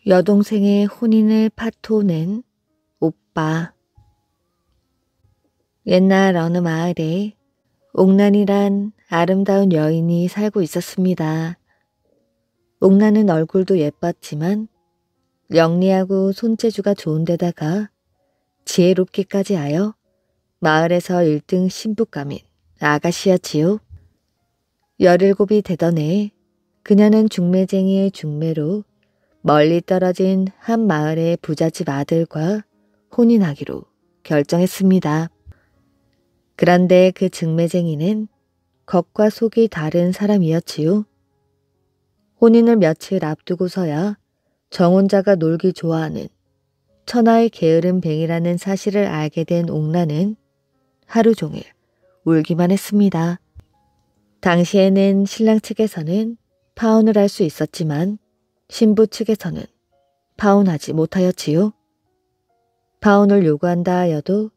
여동생의 혼인을 파토낸 오빠. 옛날 어느 마을에 옥란이란 아름다운 여인이 살고 있었습니다. 옥란은 얼굴도 예뻤지만 영리하고 손재주가 좋은 데다가 지혜롭기까지 하여 마을에서 1등 신부감인 아가씨였지요. 17이 되던 해 그녀는 중매쟁이의 중매로 멀리 떨어진 한 마을의 부잣집 아들과 혼인하기로 결정했습니다. 그런데 그 중매쟁이는 겉과 속이 다른 사람이었지요. 혼인을 며칠 앞두고서야 정혼자가 놀기 좋아하는 천하의 게으른 뱅이라는 사실을 알게 된 옥란은 하루 종일 울기만 했습니다. 당시에는 신랑 측에서는 파혼을 할 수 있었지만 신부 측에서는 파혼하지 못하였지요. 파혼을 요구한다 하여도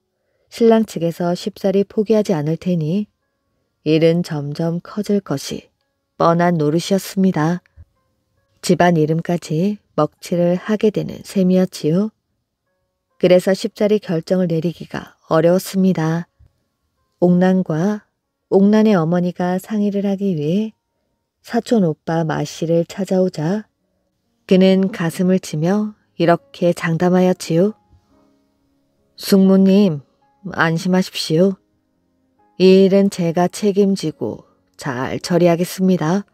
신랑 측에서 쉽사리 포기하지 않을 테니 일은 점점 커질 것이 뻔한 노릇이었습니다. 집안 이름까지 먹칠을 하게 되는 셈이었지요. 그래서 쉽사리 결정을 내리기가 어려웠습니다. 옥란과 옥란의 어머니가 상의를 하기 위해 사촌 오빠 마씨를 찾아오자 그는 가슴을 치며 이렇게 장담하였지요. 숙모님, 안심하십시오. 이 일은 제가 책임지고 잘 처리하겠습니다.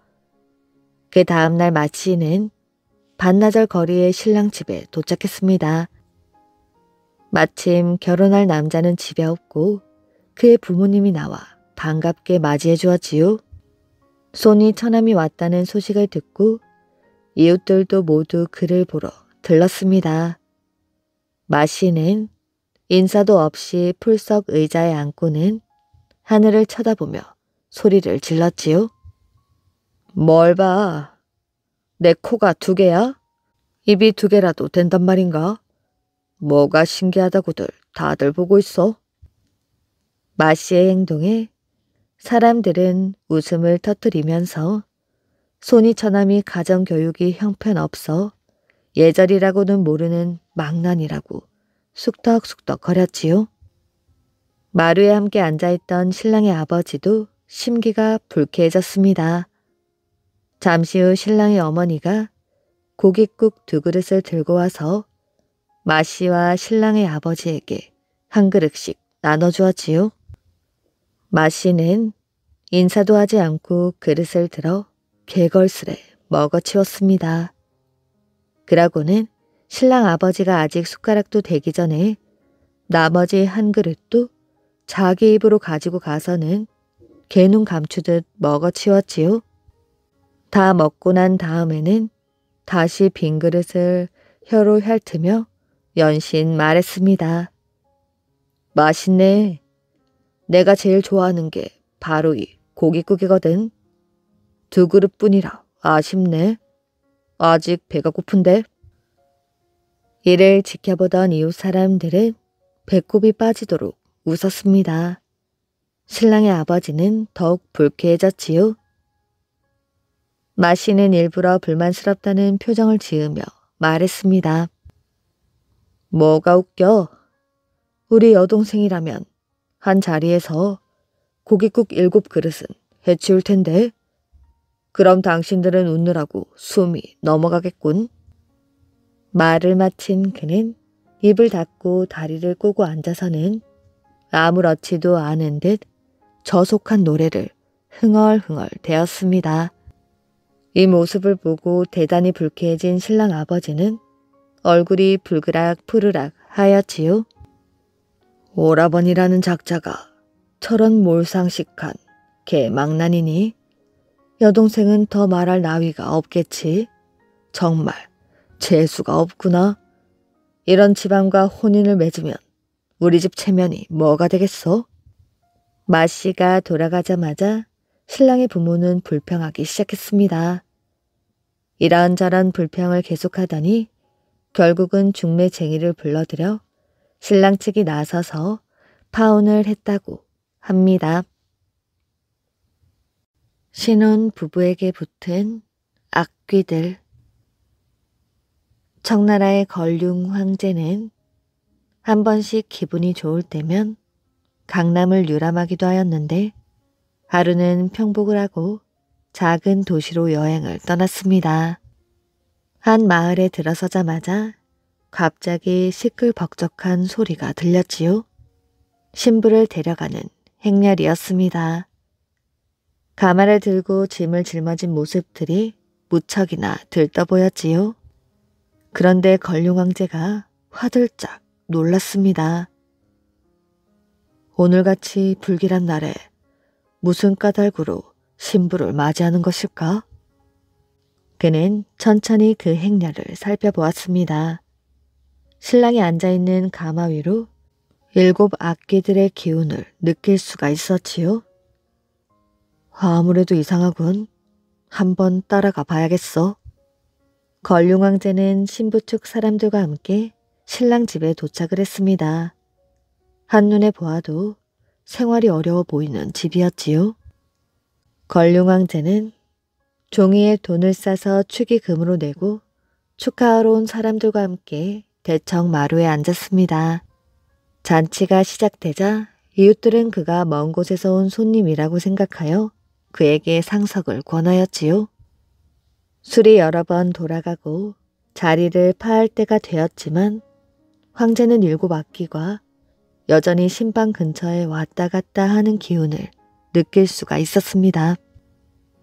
그 다음날 마씨는 반나절 거리의 신랑 집에 도착했습니다. 마침 결혼할 남자는 집에 없고 그의 부모님이 나와 반갑게 맞이해 주었지요. 손이 처남이 왔다는 소식을 듣고 이웃들도 모두 그를 보러 들렀습니다. 마씨는 인사도 없이 풀썩 의자에 앉고는 하늘을 쳐다보며 소리를 질렀지요. 뭘 봐. 내 코가 2개야? 입이 2개라도 된단 말인가? 뭐가 신기하다고들 다들 보고 있어. 마씨의 행동에 사람들은 웃음을 터뜨리면서 손이 처남이 가정교육이 형편없어 예절이라고는 모르는 망난이라고 쑥덕쑥덕 거렸지요. 마루에 함께 앉아있던 신랑의 아버지도 심기가 불쾌해졌습니다. 잠시 후 신랑의 어머니가 고깃국 2그릇을 들고 와서 마씨와 신랑의 아버지에게 한 그릇씩 나눠주었지요. 마씨는 인사도 하지 않고 그릇을 들어 개걸스레 먹어치웠습니다. 그러고는 신랑 아버지가 아직 숟가락도 대기 전에 나머지 한 그릇도 자기 입으로 가지고 가서는 개눈 감추듯 먹어치웠지요. 다 먹고 난 다음에는 다시 빈 그릇을 혀로 핥으며 연신 말했습니다. 맛있네. 내가 제일 좋아하는 게 바로 이 고깃국이거든. 2그릇뿐이라 아쉽네. 아직 배가 고픈데. 이를 지켜보던 이웃 사람들은 배꼽이 빠지도록 웃었습니다. 신랑의 아버지는 더욱 불쾌해졌지요. 마씨는 일부러 불만스럽다는 표정을 지으며 말했습니다. 뭐가 웃겨? 우리 여동생이라면 한 자리에서 고깃국 7그릇은 해치울 텐데. 그럼 당신들은 웃느라고 숨이 넘어가겠군. 말을 마친 그는 입을 닫고 다리를 꼬고 앉아서는 아무렇지도 않은 듯 저속한 노래를 흥얼흥얼 대었습니다. 이 모습을 보고 대단히 불쾌해진 신랑 아버지는 얼굴이 불그락 푸르락 하였지요. 오라버니라는 작자가 저런 몰상식한 개망난이니 여동생은 더 말할 나위가 없겠지. 정말 재수가 없구나. 이런 집안과 혼인을 맺으면 우리 집 체면이 뭐가 되겠어? 마씨가 돌아가자마자 신랑의 부모는 불평하기 시작했습니다. 이런저런 불평을 계속하더니 결국은 중매쟁이를 불러들여 신랑 측이 나서서 파혼을 했다고 합니다. 신혼 부부에게 붙은 악귀들. 청나라의 걸륭 황제는 한 번씩 기분이 좋을 때면 강남을 유람하기도 하였는데 하루는 평복을 하고 작은 도시로 여행을 떠났습니다. 한 마을에 들어서자마자 갑자기 시끌벅적한 소리가 들렸지요. 신부를 데려가는 행렬이었습니다. 가마를 들고 짐을 짊어진 모습들이 무척이나 들떠 보였지요. 그런데 걸륭 황제가 화들짝 놀랐습니다. 오늘같이 불길한 날에 무슨 까닭으로 신부를 맞이하는 것일까? 그는 천천히 그 행렬을 살펴보았습니다. 신랑이 앉아있는 가마 위로 7 악귀들의 기운을 느낄 수가 있었지요. 아무래도 이상하군. 한번 따라가 봐야겠어. 걸륭 황제는 신부 측 사람들과 함께 신랑 집에 도착을 했습니다. 한눈에 보아도 생활이 어려워 보이는 집이었지요. 걸륭 황제는 종이에 돈을 싸서 축의금으로 내고 축하하러 온 사람들과 함께 대청 마루에 앉았습니다. 잔치가 시작되자 이웃들은 그가 먼 곳에서 온 손님이라고 생각하여 그에게 상석을 권하였지요. 술이 여러 번 돌아가고 자리를 파할 때가 되었지만 황제는 7 악기과 여전히 신방 근처에 왔다 갔다 하는 기운을 느낄 수가 있었습니다.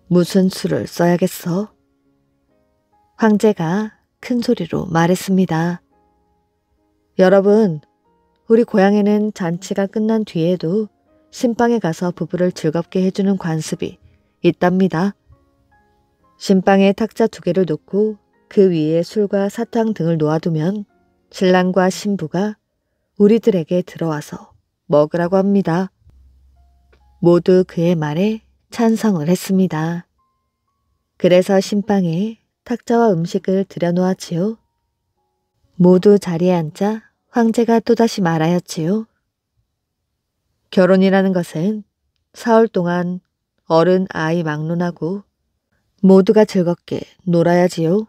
무슨 수를 써야겠어? 황제가 큰 소리로 말했습니다. 여러분, 우리 고향에는 잔치가 끝난 뒤에도 신방에 가서 부부를 즐겁게 해주는 관습이 있답니다. 신방에 탁자 2개를 놓고 그 위에 술과 사탕 등을 놓아두면 신랑과 신부가 우리들에게 들어와서 먹으라고 합니다. 모두 그의 말에 찬성을 했습니다. 그래서 신방에 탁자와 음식을 들여놓았지요. 모두 자리에 앉자 황제가 또다시 말하였지요. 결혼이라는 것은 사흘 동안 어른 아이 막론하고 모두가 즐겁게 놀아야지요.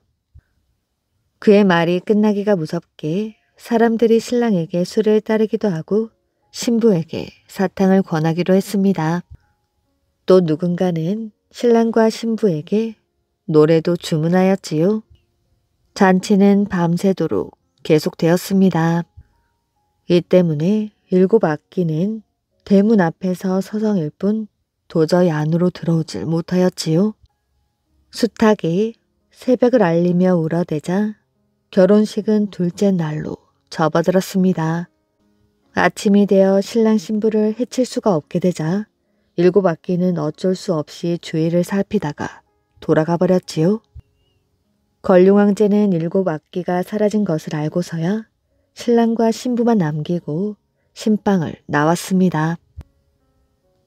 그의 말이 끝나기가 무섭게 사람들이 신랑에게 술을 따르기도 하고 신부에게 사탕을 권하기로 했습니다. 또 누군가는 신랑과 신부에게 노래도 주문하였지요. 잔치는 밤새도록 계속되었습니다. 이 때문에 7 악기는 대문 앞에서 서성일 뿐 도저히 안으로 들어오질 못하였지요. 수탉이 새벽을 알리며 울어대자 결혼식은 둘째 날로 접어들었습니다. 아침이 되어 신랑 신부를 해칠 수가 없게 되자 7 악기는 어쩔 수 없이 주위를 살피다가 돌아가 버렸지요. 걸륭 황제는 7 악기가 사라진 것을 알고서야 신랑과 신부만 남기고 신방을 나왔습니다.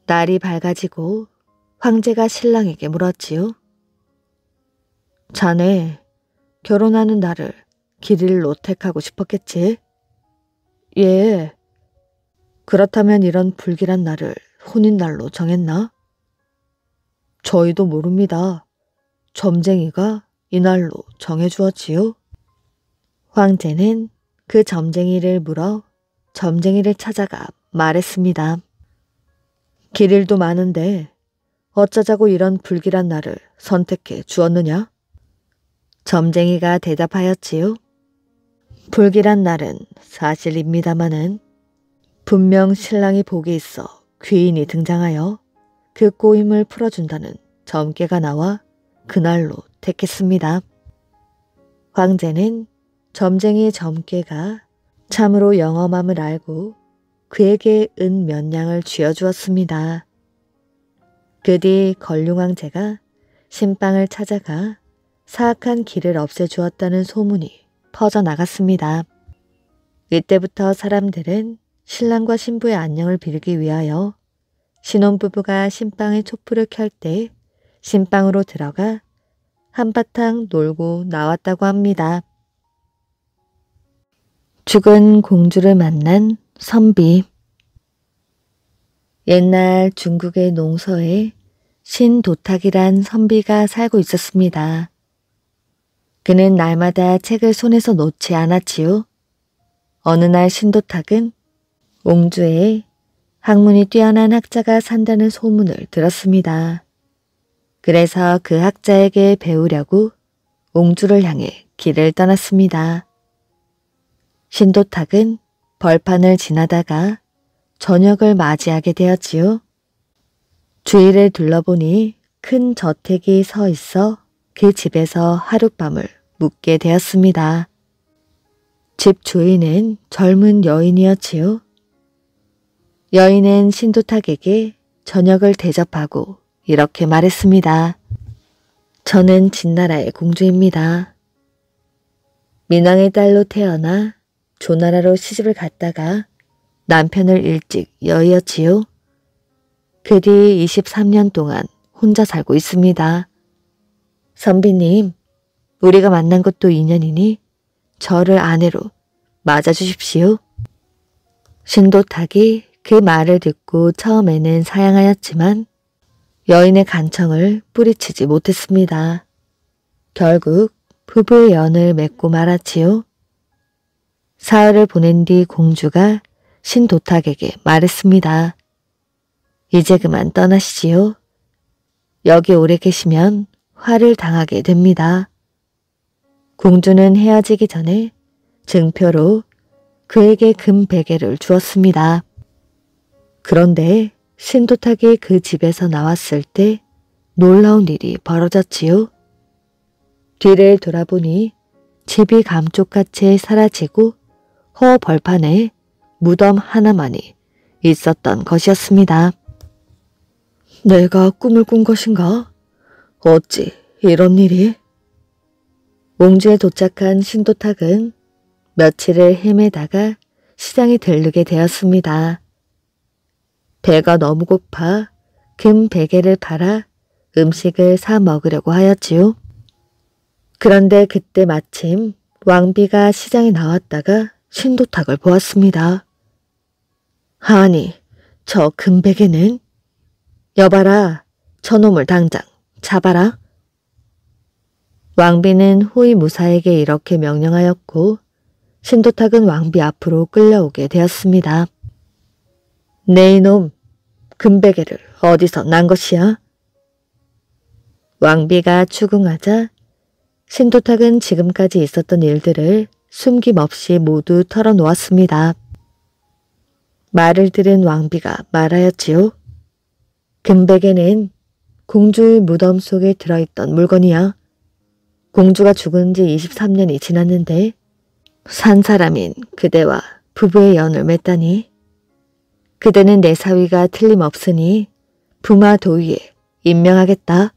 날이 밝아지고 황제가 신랑에게 물었지요. 자네, 결혼하는 날을 길일로 택하고 싶었겠지? 예. 그렇다면 이런 불길한 날을 혼인날로 정했나? 저희도 모릅니다. 점쟁이가 이날로 정해주었지요. 황제는 그 점쟁이를 물어 점쟁이를 찾아가 말했습니다. 길일도 많은데 어쩌자고 이런 불길한 날을 선택해 주었느냐? 점쟁이가 대답하였지요. 불길한 날은 사실입니다마는 분명 신랑이 복이 있어 귀인이 등장하여 그 꼬임을 풀어준다는 점괘가 나와 그날로 택했습니다. 황제는 점쟁이의 점괘가 참으로 영험함을 알고 그에게 은 몇 냥을 쥐어주었습니다. 그 뒤 걸륭 황제가 신방을 찾아가 사악한 길을 없애주었다는 소문이 퍼져나갔습니다. 이때부터 사람들은 신랑과 신부의 안녕을 빌기 위하여 신혼부부가 신방에 촛불을 켤 때 신방으로 들어가 한바탕 놀고 나왔다고 합니다. 죽은 공주를 만난 선비. 옛날 중국의 농서에 신도탁이란 선비가 살고 있었습니다. 그는 날마다 책을 손에서 놓지 않았지요. 어느 날 신도탁은 옹주에 학문이 뛰어난 학자가 산다는 소문을 들었습니다. 그래서 그 학자에게 배우려고 옹주를 향해 길을 떠났습니다. 신도탁은 벌판을 지나다가 저녁을 맞이하게 되었지요. 주위를 둘러보니 큰 저택이 서 있어 그 집에서 하룻밤을 묵게 되었습니다. 집 주인은 젊은 여인이었지요. 여인은 신도탁에게 저녁을 대접하고 이렇게 말했습니다. 저는 진나라의 공주입니다. 민왕의 딸로 태어나 조나라로 시집을 갔다가 남편을 일찍 여의었지요. 그 뒤 23년 동안 혼자 살고 있습니다. 선비님, 우리가 만난 것도 인연이니 저를 아내로 맞아주십시오. 신도탁이 그 말을 듣고 처음에는 사양하였지만 여인의 간청을 뿌리치지 못했습니다. 결국 부부의 연을 맺고 말았지요. 사흘을 보낸 뒤 공주가 신도탁에게 말했습니다. 이제 그만 떠나시지요. 여기 오래 계시면 화를 당하게 됩니다. 공주는 헤어지기 전에 증표로 그에게 금 베개를 주었습니다. 그런데 신도탁이 그 집에서 나왔을 때 놀라운 일이 벌어졌지요. 뒤를 돌아보니 집이 감쪽같이 사라지고 허 벌판에 무덤 하나만이 있었던 것이었습니다. 내가 꿈을 꾼 것인가? 어찌 이런 일이? 옹주에 도착한 신도탁은 며칠을 헤매다가 시장에 들르게 되었습니다. 배가 너무 고파 금 베개를 팔아 음식을 사 먹으려고 하였지요. 그런데 그때 마침 왕비가 시장에 나왔다가 신도탁을 보았습니다. 아니, 저 금베개는? 여봐라, 저놈을 당장 잡아라. 왕비는 호위무사에게 이렇게 명령하였고 신도탁은 왕비 앞으로 끌려오게 되었습니다. 네 이놈, 금베개를 어디서 난 것이야? 왕비가 추궁하자 신도탁은 지금까지 있었던 일들을 숨김없이 모두 털어놓았습니다. 말을 들은 왕비가 말하였지요. 금베개는 공주의 무덤 속에 들어있던 물건이야. 공주가 죽은 지 23년이 지났는데 산 사람인 그대와 부부의 연을 맺다니. 그대는 내 사위가 틀림없으니 부마 도위에 임명하겠다.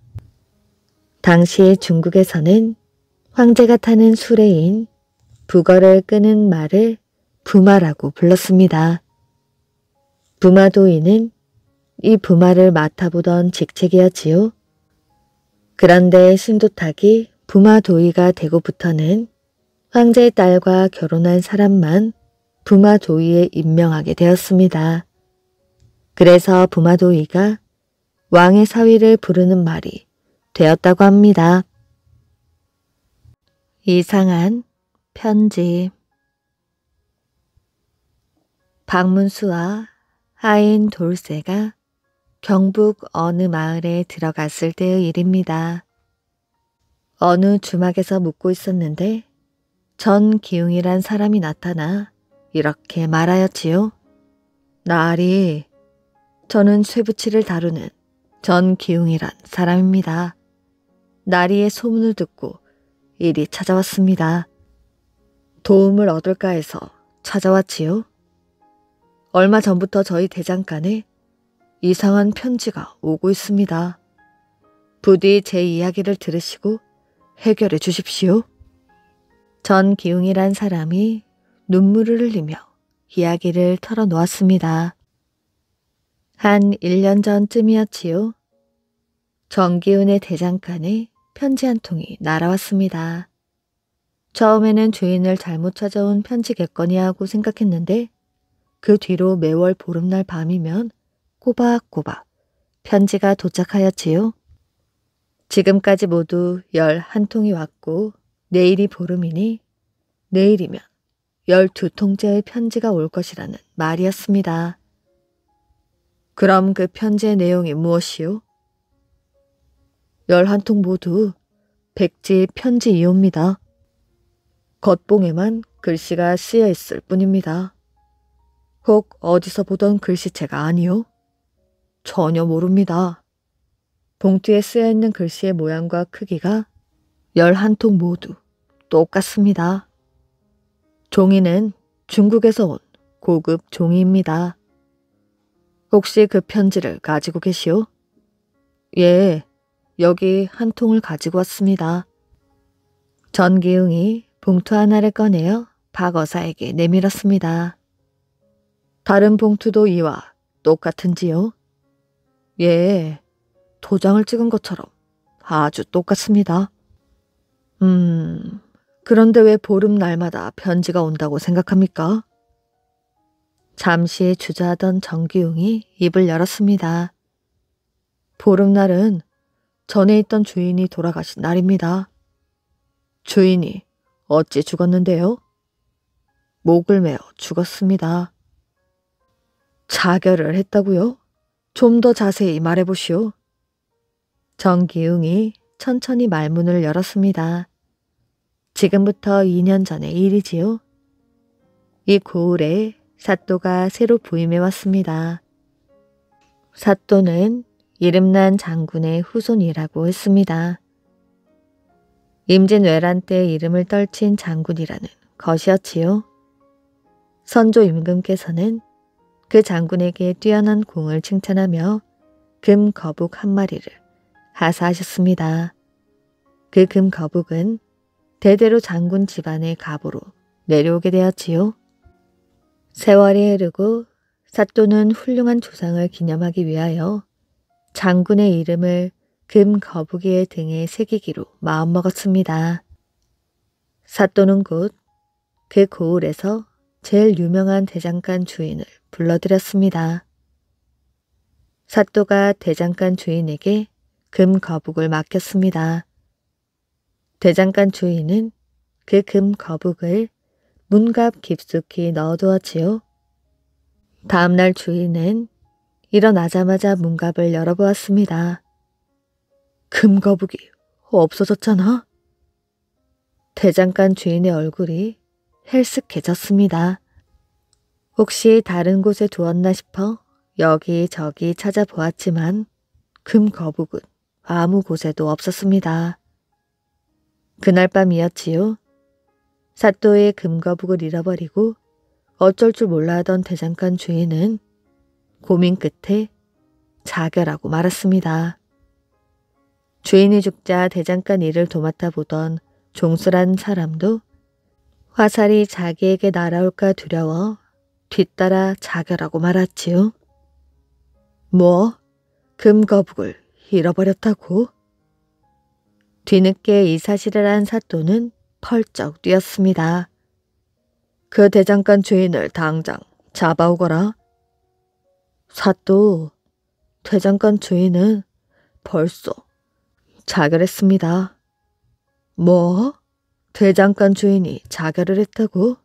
당시 중국에서는 황제가 타는 수레인 북어를 끄는 말을 부마라고 불렀습니다. 부마도위는 이 부마를 맡아보던 직책이었지요. 그런데 신도탁이 부마도위가 되고부터는 황제의 딸과 결혼한 사람만 부마도위에 임명하게 되었습니다. 그래서 부마도위가 왕의 사위를 부르는 말이 되었다고 합니다. 이상한 편지. 박문수와 하인 돌쇠가 경북 어느 마을에 들어갔을 때의 일입니다. 어느 주막에서 묵고 있었는데 전기웅이란 사람이 나타나 이렇게 말하였지요. 나으리, 저는 쇠붙이를 다루는 전기웅이란 사람입니다. 나리의 소문을 듣고 이리 찾아왔습니다. 도움을 얻을까 해서 찾아왔지요. 얼마 전부터 저희 대장간에 이상한 편지가 오고 있습니다. 부디 제 이야기를 들으시고 해결해 주십시오. 전기웅이란 사람이 눈물을 흘리며 이야기를 털어놓았습니다. 한 1년 전쯤이었지요. 전기훈의 대장간에 편지 한 통이 날아왔습니다. 처음에는 주인을 잘못 찾아온 편지겠거니 하고 생각했는데 그 뒤로 매월 보름날 밤이면 꼬박꼬박 편지가 도착하였지요. 지금까지 모두 11통이 왔고 내일이 보름이니 내일이면 12통째의 편지가 올 것이라는 말이었습니다. 그럼 그 편지의 내용이 무엇이요? 11통 모두 백지 편지이옵니다. 겉봉에만 글씨가 쓰여 있을 뿐입니다. 혹 어디서 보던 글씨체가 아니요? 전혀 모릅니다. 봉투에 쓰여 있는 글씨의 모양과 크기가 11통 모두 똑같습니다. 종이는 중국에서 온 고급 종이입니다. 혹시 그 편지를 가지고 계시오? 예, 여기 한 통을 가지고 왔습니다. 전기웅이 봉투 하나를 꺼내어 박어사에게 내밀었습니다. 다른 봉투도 이와 똑같은지요? 예, 도장을 찍은 것처럼 아주 똑같습니다. 그런데 왜 보름날마다 편지가 온다고 생각합니까? 잠시 주저하던 정기웅이 입을 열었습니다. 보름날은 전에 있던 주인이 돌아가신 날입니다. 주인이 어찌 죽었는데요? 목을 메어 죽었습니다. 자결을 했다고요? 좀 더 자세히 말해보시오. 정기웅이 천천히 말문을 열었습니다. 지금부터 2년 전의 일이지요. 이 고을에 사또가 새로 부임해 왔습니다. 사또는 이름난 장군의 후손이라고 했습니다. 임진왜란 때 이름을 떨친 장군이라는 것이었지요. 선조 임금께서는 그 장군에게 뛰어난 공을 칭찬하며 금 거북 한 마리를 하사하셨습니다. 그 금 거북은 대대로 장군 집안의 갑으로 내려오게 되었지요. 세월이 흐르고 사또는 훌륭한 조상을 기념하기 위하여 장군의 이름을 금 거북이의 등에 새기기로 마음먹었습니다. 사또는 곧 그 고을에서 제일 유명한 대장간 주인을 불러들였습니다. 사또가 대장간 주인에게 금 거북을 맡겼습니다. 대장간 주인은 그 금 거북을 문갑 깊숙이 넣어두었지요. 다음날 주인은 일어나자마자 문갑을 열어보았습니다. 금 거북이 없어졌잖아. 대장간 주인의 얼굴이 헬쓱해졌습니다. 혹시 다른 곳에 두었나 싶어 여기저기 찾아보았지만 금 거북은 아무 곳에도 없었습니다. 그날 밤이었지요. 사또의 금 거북을 잃어버리고 어쩔 줄 몰라 하던 대장간 주인은 고민 끝에 자결하고 말았습니다. 주인이 죽자 대장간 일을 도맡아 보던 종수란 사람도 화살이 자기에게 날아올까 두려워 뒤따라 자결하고 말았지요. 뭐? 금 거북을 잃어버렸다고? 뒤늦게 이 사실을 한 사또는 펄쩍 뛰었습니다. 그 대장간 주인을 당장 잡아오거라. 사또, 대장간 주인은 벌써 자결했습니다. 뭐? 대장간 주인이 자결을 했다고?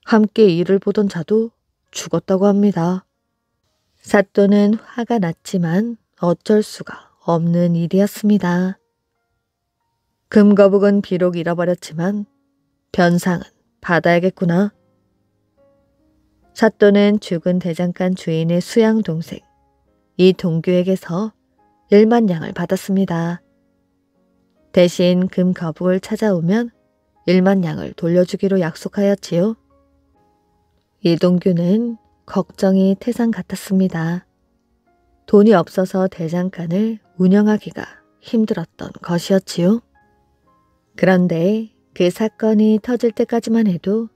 함께 일을 보던 자도 죽었다고 합니다. 사또는 화가 났지만 어쩔 수가 없는 일이었습니다. 금거북은 비록 잃어버렸지만 변상은 받아야겠구나. 사또는 죽은 대장간 주인의 수양 동생 이동규에게서 1만 양을 받았습니다. 대신 금거북을 찾아오면 1만 양을 돌려주기로 약속하였지요. 이동규는 걱정이 태산 같았습니다. 돈이 없어서 대장간을 운영하기가 힘들었던 것이었지요. 그런데 그 사건이 터질 때까지만 해도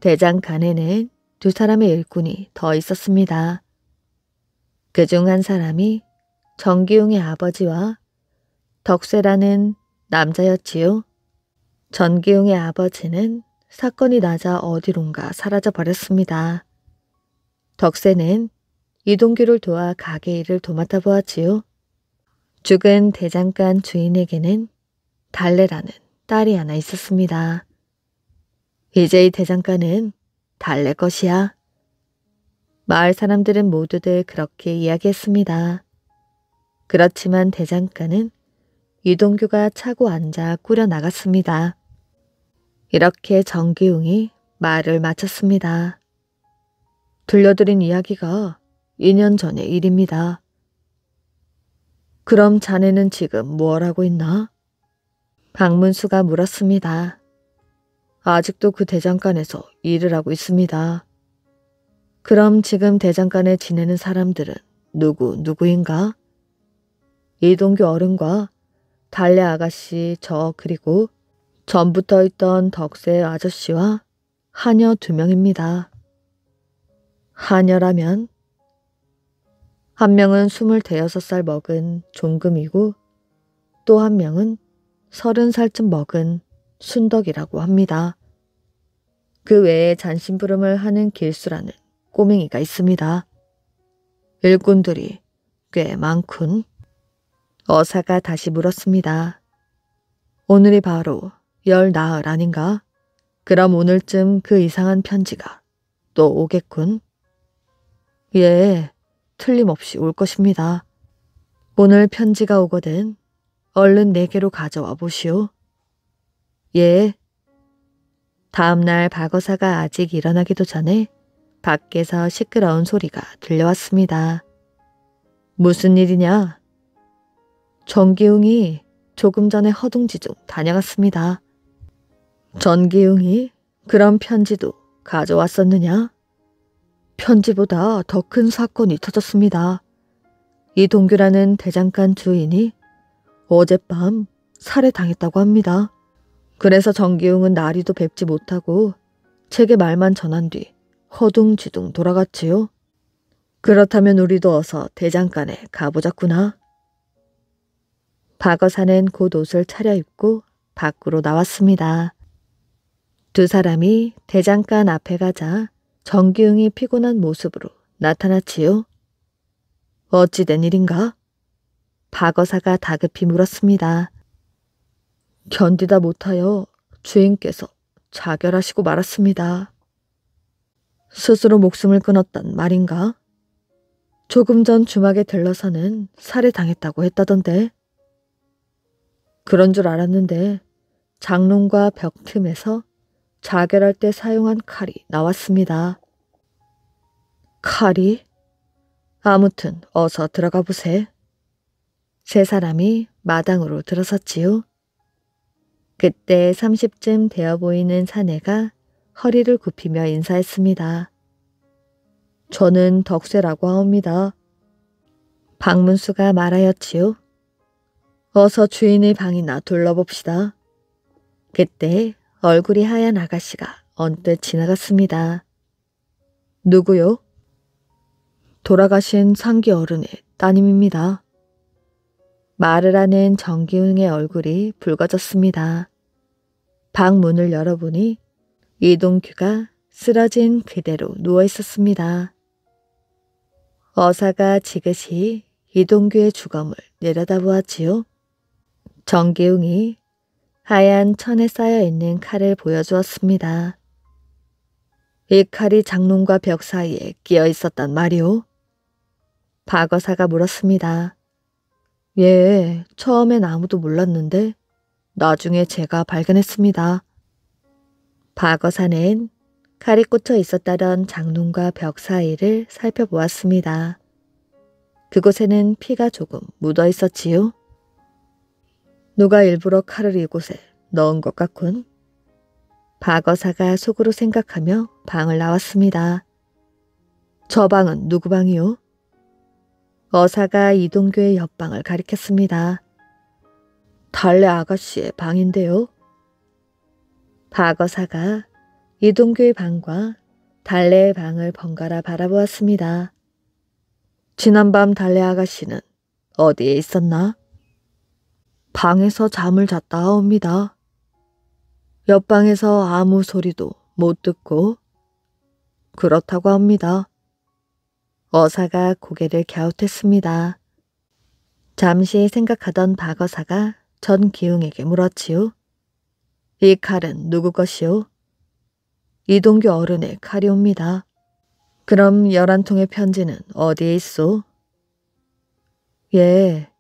대장간에는 2사람의 일꾼이 더 있었습니다. 그중 한 사람이 정기용의 아버지와 덕세라는 남자였지요. 전기용의 아버지는 사건이 나자 어디론가 사라져 버렸습니다. 덕세는 이동규를 도와 가게 일을 도맡아 보았지요. 죽은 대장간 주인에게는 달래라는 딸이 하나 있었습니다. 이제 이 대장간은 달래 것이야. 마을 사람들은 모두들 그렇게 이야기했습니다. 그렇지만 대장간은 이동규가 차고 앉아 꾸려 나갔습니다. 이렇게 정기웅이 말을 마쳤습니다. 들려드린 이야기가 2년 전의 일입니다. 그럼 자네는 지금 뭘 하고 있나? 박문수가 물었습니다. 아직도 그 대장간에서 일을 하고 있습니다. 그럼 지금 대장간에 지내는 사람들은 누구인가? 이동규 어른과 달래 아가씨 그리고 전부터 있던 덕세 아저씨와 하녀 2명입니다. 하녀라면 한 명은 25살 먹은 종금이고 또 한 명은 30살쯤 먹은 순덕이라고 합니다. 그 외에 잔심부름을 하는 길수라는 꼬맹이가 있습니다. 일꾼들이 꽤 많군. 어사가 다시 물었습니다. 오늘이 바로 열 나흘 아닌가? 그럼 오늘쯤 그 이상한 편지가 또 오겠군. 예, 틀림없이 올 것입니다. 오늘 편지가 오거든 얼른 내게로 가져와 보시오. 예. 다음날 박어사가 아직 일어나기도 전에 밖에서 시끄러운 소리가 들려왔습니다. 무슨 일이냐? 정기웅이 조금 전에 허둥지둥 다녀갔습니다. 전기웅이 그런 편지도 가져왔었느냐? 편지보다 더 큰 사건이 터졌습니다. 이동규라는 대장간 주인이 어젯밤 살해당했다고 합니다. 그래서 정기웅은 나리도 뵙지 못하고 제게 말만 전한 뒤 허둥지둥 돌아갔지요. 그렇다면 우리도 어서 대장간에 가보자꾸나. 박어사는 곧 옷을 차려입고 밖으로 나왔습니다. 두 사람이 대장간 앞에 가자 정기웅이 피곤한 모습으로 나타났지요. 어찌 된 일인가? 박어사가 다급히 물었습니다. 견디다 못하여 주인께서 자결하시고 말았습니다. 스스로 목숨을 끊었단 말인가? 조금 전 주막에 들러서는 살해당했다고 했다던데. 그런 줄 알았는데 장롱과 벽 틈에서 자결할 때 사용한 칼이 나왔습니다. 칼이? 아무튼 어서 들어가 보세. 세 사람이 마당으로 들어섰지요. 그때 30쯤 되어 보이는 사내가 허리를 굽히며 인사했습니다. 저는 덕세라고 하옵니다. 박문수가 말하였지요. 어서 주인의 방이나 둘러봅시다. 그때 얼굴이 하얀 아가씨가 언뜻 지나갔습니다. 누구요? 돌아가신 상기 어른의 따님입니다. 말을 하는 정기웅의 얼굴이 붉어졌습니다. 방 문을 열어보니 이동규가 쓰러진 그대로 누워 있었습니다. 어사가 지그시 이동규의 주검을 내려다보았지요. 정기웅이 하얀 천에 쌓여있는 칼을 보여주었습니다. 이 칼이 장롱과 벽 사이에 끼어 있었단 말이오? 박어사가 물었습니다. 예, 처음엔 아무도 몰랐는데 나중에 제가 발견했습니다. 박어사는 칼이 꽂혀 있었다던 장롱과 벽 사이를 살펴보았습니다. 그곳에는 피가 조금 묻어 있었지요. 누가 일부러 칼을 이곳에 넣은 것 같군. 박어사가 속으로 생각하며 방을 나왔습니다. 저 방은 누구 방이요? 어사가 이동규의 옆방을 가리켰습니다. 달래 아가씨의 방인데요. 박어사가 이동규의 방과 달래의 방을 번갈아 바라보았습니다. 지난밤 달래 아가씨는 어디에 있었나? 방에서 잠을 잤다 하옵니다. 옆방에서 아무 소리도 못 듣고 그렇다고 합니다. 어사가 고개를 갸웃했습니다. 잠시 생각하던 박어사가 전기웅에게 물었지요. 이 칼은 누구 것이오? 이동규 어른의 칼이옵니다. 그럼 11통의 편지는 어디에 있소? 예,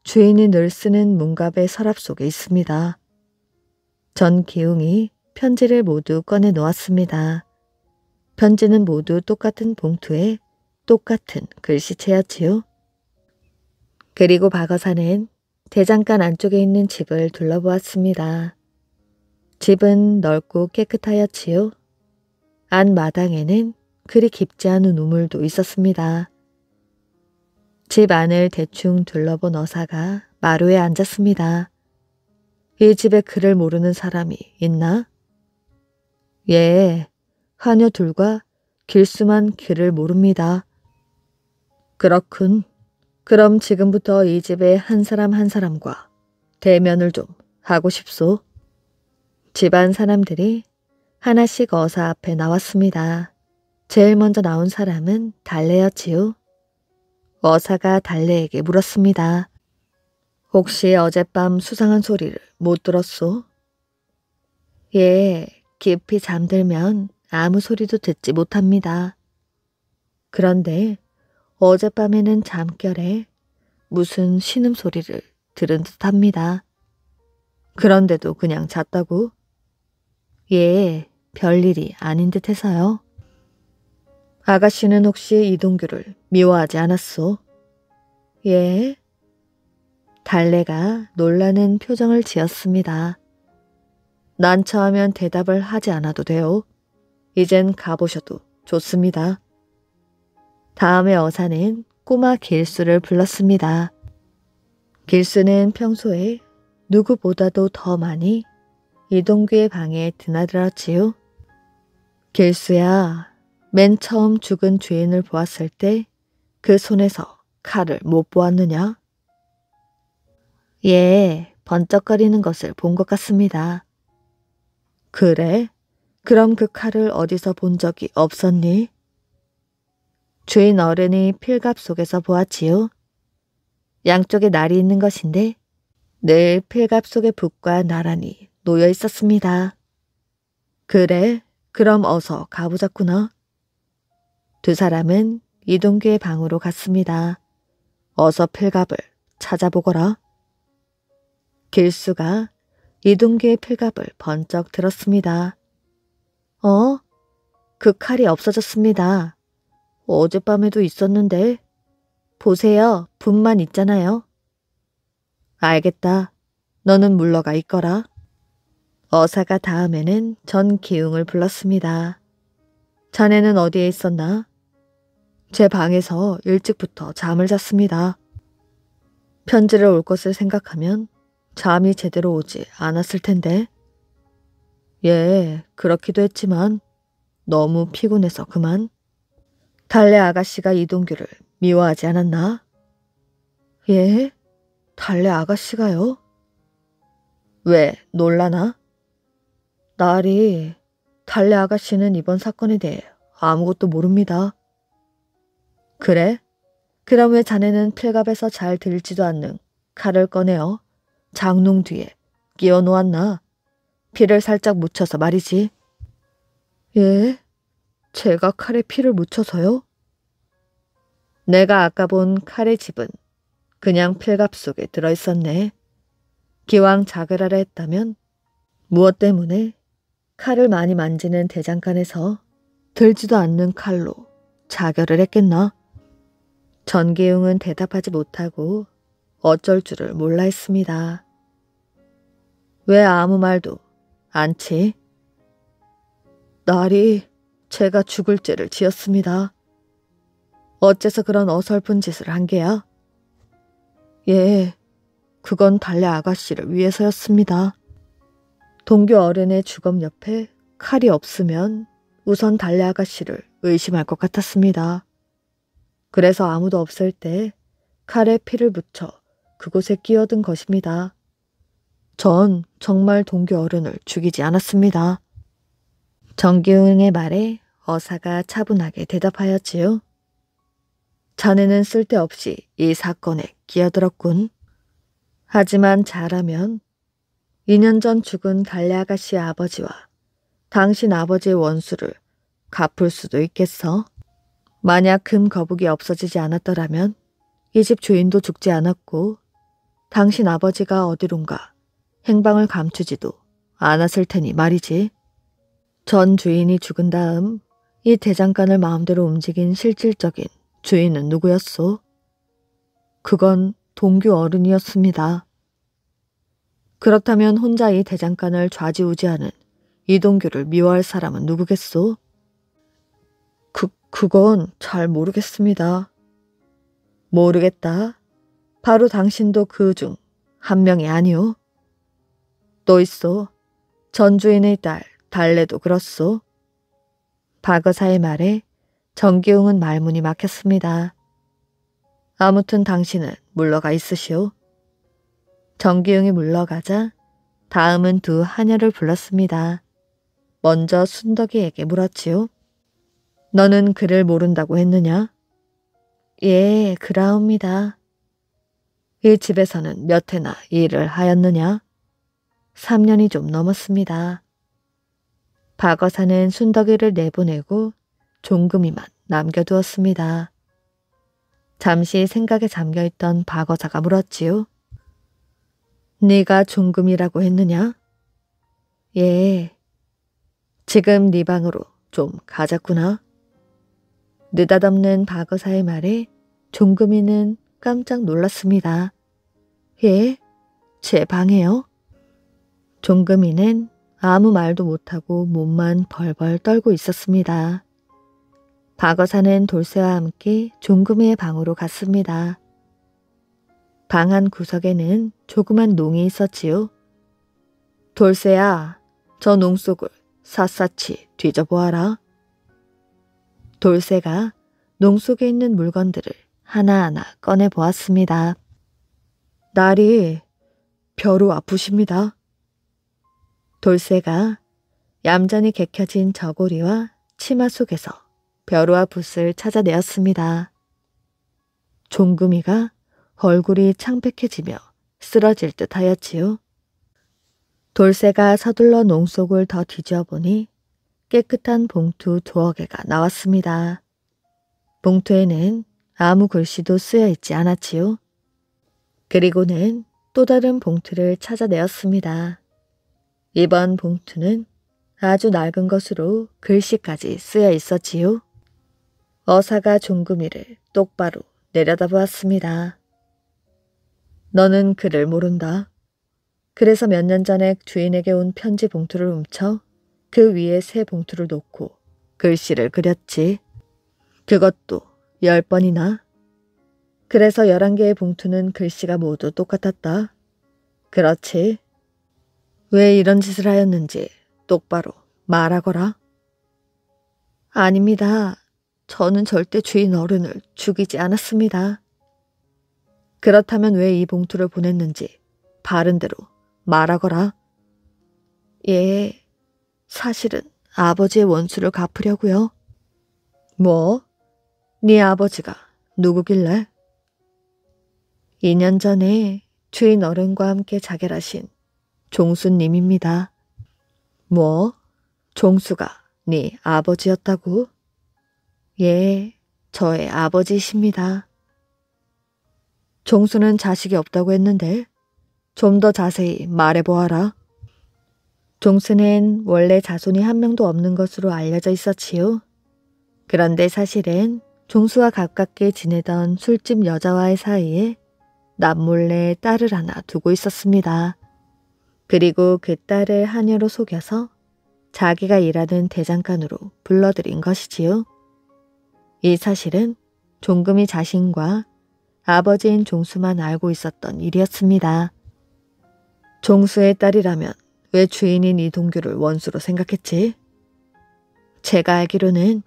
주인이 늘 쓰는 문갑의 서랍 속에 있습니다. 전기웅이 편지를 모두 꺼내 놓았습니다. 편지는 모두 똑같은 봉투에 똑같은 글씨체였지요. 그리고 박어사는 대장간 안쪽에 있는 집을 둘러보았습니다. 집은 넓고 깨끗하였지요. 안마당에는 그리 깊지 않은 우물도 있었습니다. 집 안을 대충 둘러본 어사가 마루에 앉았습니다. 이 집에 글을 모르는 사람이 있나? 예, 하녀 둘과 길수만 글을 모릅니다. 그렇군. 그럼 지금부터 이 집의 한 사람 한 사람과 대면을 좀 하고 싶소. 집안 사람들이 하나씩 어사 앞에 나왔습니다. 제일 먼저 나온 사람은 달래였지요. 어사가 달래에게 물었습니다. 혹시 어젯밤 수상한 소리를 못 들었소? 예, 깊이 잠들면 아무 소리도 듣지 못합니다. 그런데 어젯밤에는 잠결에 무슨 신음소리를 들은 듯합니다. 그런데도 그냥 잤다고? 예, 별일이 아닌 듯해서요. 아가씨는 혹시 이동규를 미워하지 않았소? 예. 달래가 놀라는 표정을 지었습니다. 난처하면 대답을 하지 않아도 돼요. 이젠 가보셔도 좋습니다. 다음에 어사는 꼬마 길수를 불렀습니다. 길수는 평소에 누구보다도 더 많이 이동규의 방에 드나들었지요. 길수야, 맨 처음 죽은 주인을 보았을 때 그 손에서 칼을 못 보았느냐? 예, 번쩍거리는 것을 본 것 같습니다. 그래? 그럼 그 칼을 어디서 본 적이 없었니? 주인 어른이 필갑 속에서 보았지요. 양쪽에 날이 있는 것인데 늘 필갑 속에 붓과 나란히 놓여 있었습니다. 그래? 그럼 어서 가보자꾸나. 두 사람은 이동규의 방으로 갔습니다. 어서 필갑을 찾아보거라. 길수가 이동규의 필갑을 번쩍 들었습니다. 그 칼이 없어졌습니다. 어젯밤에도 있었는데. 보세요, 붓만 있잖아요. 알겠다. 너는 물러가 있거라. 어사가 다음에는 전기웅을 불렀습니다. 자네는 어디에 있었나? 제 방에서 일찍부터 잠을 잤습니다. 편지를 올 것을 생각하면 잠이 제대로 오지 않았을 텐데. 예, 그렇기도 했지만 너무 피곤해서 그만. 달래 아가씨가 이동규를 미워하지 않았나? 예? 달래 아가씨가요? 왜 놀라나? 나리, 달래 아가씨는 이번 사건에 대해 아무것도 모릅니다. 그래? 그럼 왜 자네는 필갑에서 잘 들지도 않는 칼을 꺼내어 장롱 뒤에 끼워 놓았나? 피를 살짝 묻혀서 말이지. 예? 제가 칼에 피를 묻혀서요? 내가 아까 본 칼의 집은 그냥 필갑 속에 들어있었네. 기왕 자결하려 했다면 무엇 때문에 칼을 많이 만지는 대장간에서 들지도 않는 칼로 자결을 했겠나? 전기웅은 대답하지 못하고 어쩔 줄을 몰라 했습니다. 왜 아무 말도 않지? 날이 제가 죽을 죄를 지었습니다. 어째서 그런 어설픈 짓을 한 게야? 예, 그건 달래 아가씨를 위해서였습니다. 동규 어른의 주검 옆에 칼이 없으면 우선 달래 아가씨를 의심할 것 같았습니다. 그래서 아무도 없을 때 칼에 피를 묻혀 그곳에 끼어든 것입니다. 전 정말 동규 어른을 죽이지 않았습니다. 정기웅의 말에 어사가 차분하게 대답하였지요. 자네는 쓸데없이 이 사건에 끼어들었군. 하지만 잘하면 2년 전 죽은 달래 아가씨의 아버지와 당신 아버지의 원수를 갚을 수도 있겠어. 만약 금 거북이 없어지지 않았더라면 이 집 주인도 죽지 않았고 당신 아버지가 어디론가 행방을 감추지도 않았을 테니 말이지. 전 주인이 죽은 다음 이 대장간을 마음대로 움직인 실질적인 주인은 누구였소? 그건 동규 어른이었습니다. 그렇다면 혼자 이 대장간을 좌지우지하는 이동규를 미워할 사람은 누구겠소? 그건 잘 모르겠습니다. 모르겠다. 바로 당신도 그 중 한 명이 아니오. 또 있소. 전 주인의 딸 달래도 그렇소. 박 의사의 말에 정기웅은 말문이 막혔습니다. 아무튼 당신은 물러가 있으시오. 정기웅이 물러가자 다음은 두 하녀를 불렀습니다. 먼저 순덕이에게 물었지요. 너는 그를 모른다고 했느냐? 예, 그라옵니다. 이 집에서는 몇 해나 일을 하였느냐? 3년이 좀 넘었습니다. 박 여사는 순덕이를 내보내고 종금이만 남겨두었습니다. 잠시 생각에 잠겨있던 박 여사가 물었지요. 네가 종금이라고 했느냐? 예. 지금 네 방으로 좀 가자꾸나. 느닷없는 박 여사의 말에 종금이는 깜짝 놀랐습니다. 예? 제 방에요? 종금이는 아무 말도 못하고 몸만 벌벌 떨고 있었습니다. 박 여사는 돌쇠와 함께 종금이의 방으로 갔습니다. 방 한 구석에는 조그만 농이 있었지요. 돌쇠야, 저 농 속을 샅샅이 뒤져보아라. 돌쇠가 농 속에 있는 물건들을 하나하나 꺼내보았습니다. 날이 벼루 아프십니다. 돌쇠가 얌전히 개켜진 저고리와 치마 속에서 벼루와 붓을 찾아내었습니다. 종금이가 얼굴이 창백해지며 쓰러질 듯 하였지요. 돌쇠가 서둘러 농 속을 더 뒤져보니 깨끗한 봉투 2개가 나왔습니다. 봉투에는 아무 글씨도 쓰여 있지 않았지요. 그리고는 또 다른 봉투를 찾아내었습니다. 이번 봉투는 아주 낡은 것으로 글씨까지 쓰여 있었지요. 어사가 종금이를 똑바로 내려다보았습니다. 너는 그를 모른다. 그래서 몇 년 전에 주인에게 온 편지 봉투를 훔쳐 그 위에 새 봉투를 놓고 글씨를 그렸지. 그것도 10번이나. 그래서 11개의 봉투는 글씨가 모두 똑같았다. 그렇지. 왜 이런 짓을 하였는지 똑바로 말하거라. 아닙니다. 저는 절대 주인 어른을 죽이지 않았습니다. 그렇다면 왜 이 봉투를 보냈는지 바른 대로 말하거라. 예, 사실은 아버지의 원수를 갚으려고요. 뭐? 네 아버지가 누구길래? 2년 전에 주인 어른과 함께 자결하신 종수님입니다. 뭐? 종수가 네 아버지였다고? 예, 저의 아버지이십니다. 종수는 자식이 없다고 했는데 좀 더 자세히 말해보아라. 종수는 원래 자손이 한 명도 없는 것으로 알려져 있었지요. 그런데 사실은 종수와 가깝게 지내던 술집 여자와의 사이에 남몰래 딸을 하나 두고 있었습니다. 그리고 그 딸을 하녀로 속여서 자기가 일하는 대장간으로 불러들인 것이지요. 이 사실은 종금이 자신과 아버지인 종수만 알고 있었던 일이었습니다. 종수의 딸이라면 왜 주인인 이동규를 원수로 생각했지? 제가 알기로는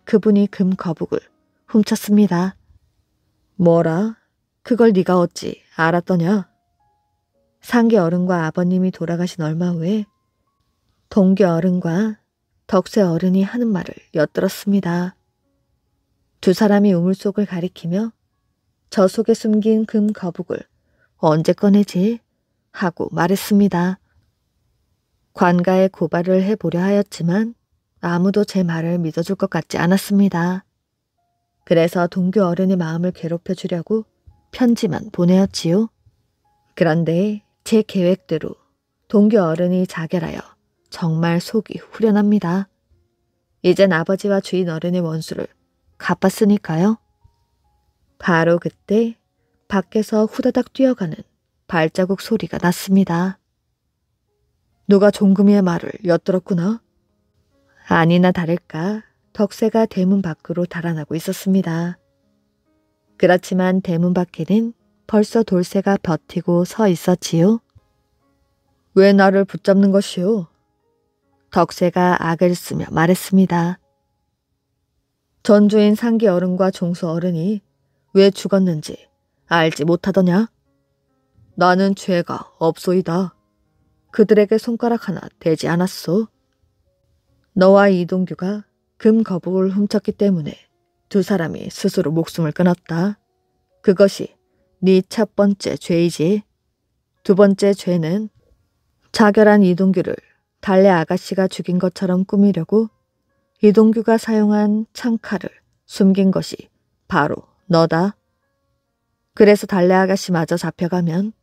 그분이 금 거북을 훔쳤습니다. 뭐라? 그걸 네가 어찌 알았더냐? 상계 어른과 아버님이 돌아가신 얼마 후에 동규 어른과 덕쇠 어른이 하는 말을 엿들었습니다. 두 사람이 우물 속을 가리키며 저 속에 숨긴 금 거북을 언제 꺼내지? 하고 말했습니다. 관가에 고발을 해보려 하였지만 아무도 제 말을 믿어줄 것 같지 않았습니다. 그래서 동규 어른의 마음을 괴롭혀 주려고 편지만 보내었지요. 그런데 제 계획대로 동규 어른이 자결하여 정말 속이 후련합니다. 이젠 아버지와 주인 어른의 원수를 갚았으니까요. 바로 그때 밖에서 후다닥 뛰어가는 발자국 소리가 났습니다. 누가 종금이의 말을 엿들었구나. 아니나 다를까 덕새가 대문 밖으로 달아나고 있었습니다. 그렇지만 대문 밖에는 벌써 돌쇠가 버티고 서 있었지요. 왜 나를 붙잡는 것이오? 덕새가 악을 쓰며 말했습니다. 전주인 상기 어른과 종수 어른이 왜 죽었는지 알지 못하더냐? 나는 죄가 없소이다. 그들에게 손가락 하나 대지 않았소. 너와 이동규가 금 거북을 훔쳤기 때문에 두 사람이 스스로 목숨을 끊었다. 그것이 네 첫 번째 죄이지. 두 번째 죄는 자결한 이동규를 달래 아가씨가 죽인 것처럼 꾸미려고 이동규가 사용한 창칼을 숨긴 것이 바로 너다. 그래서 달래 아가씨마저 잡혀가면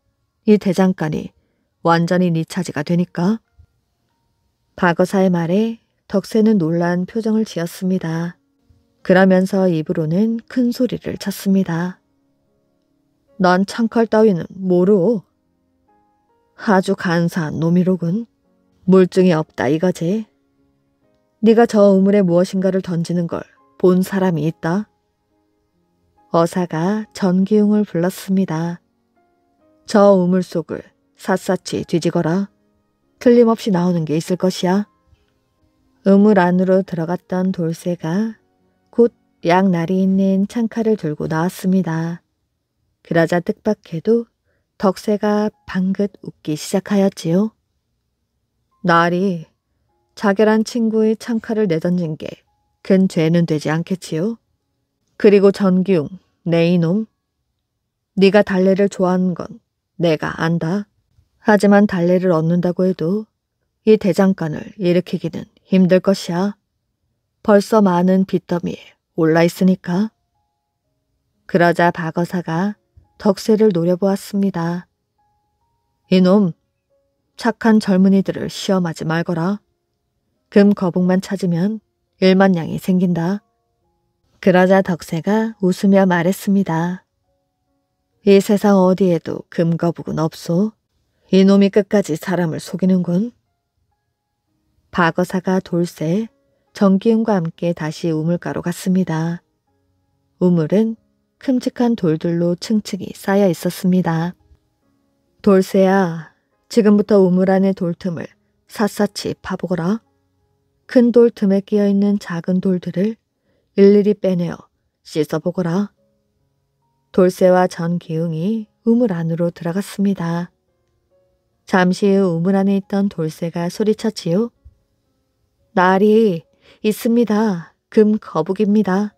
이 대장간이 완전히 네 차지가 되니까. 박어사의 말에 덕새는 놀란 표정을 지었습니다. 그러면서 입으로는 큰 소리를 쳤습니다. 난 창칼 따위는 모르오. 아주 간사한 놈이로군. 물증이 없다 이거지. 네가 저 우물에 무엇인가를 던지는 걸 본 사람이 있다. 어사가 전기웅을 불렀습니다. 저 우물 속을 샅샅이 뒤지거라. 틀림없이 나오는 게 있을 것이야. 우물 안으로 들어갔던 돌쇠가 곧 양날이 있는 창칼을 들고 나왔습니다. 그러자 뜻밖에도 덕새가 방긋 웃기 시작하였지요. 날이 자결한 친구의 창칼을 내던진 게 큰 죄는 되지 않겠지요. 그리고 전기웅, 내 이놈. 네가 달래를 좋아하는 건 내가 안다. 하지만 달래를 얻는다고 해도 이 대장간을 일으키기는 힘들 것이야. 벌써 많은 빚더미에 올라 있으니까. 그러자 박어사가 덕새를 노려보았습니다. 이놈, 착한 젊은이들을 시험하지 말거라. 금 거북만 찾으면 일만냥이 생긴다. 그러자 덕새가 웃으며 말했습니다. 이 세상 어디에도 금 거북은 없소. 이놈이 끝까지 사람을 속이는군. 박어사가 돌쇠, 전기웅과 함께 다시 우물가로 갔습니다. 우물은 큼직한 돌들로 층층이 쌓여 있었습니다. 돌쇠야, 지금부터 우물 안의 돌틈을 샅샅이 파보거라. 큰 돌 틈에 끼어있는 작은 돌들을 일일이 빼내어 씻어보거라. 돌쇠와 전기웅이 우물 안으로 들어갔습니다. 잠시 후 우물 안에 있던 돌쇠가 소리쳤지요. 날이 있습니다. 금 거북입니다.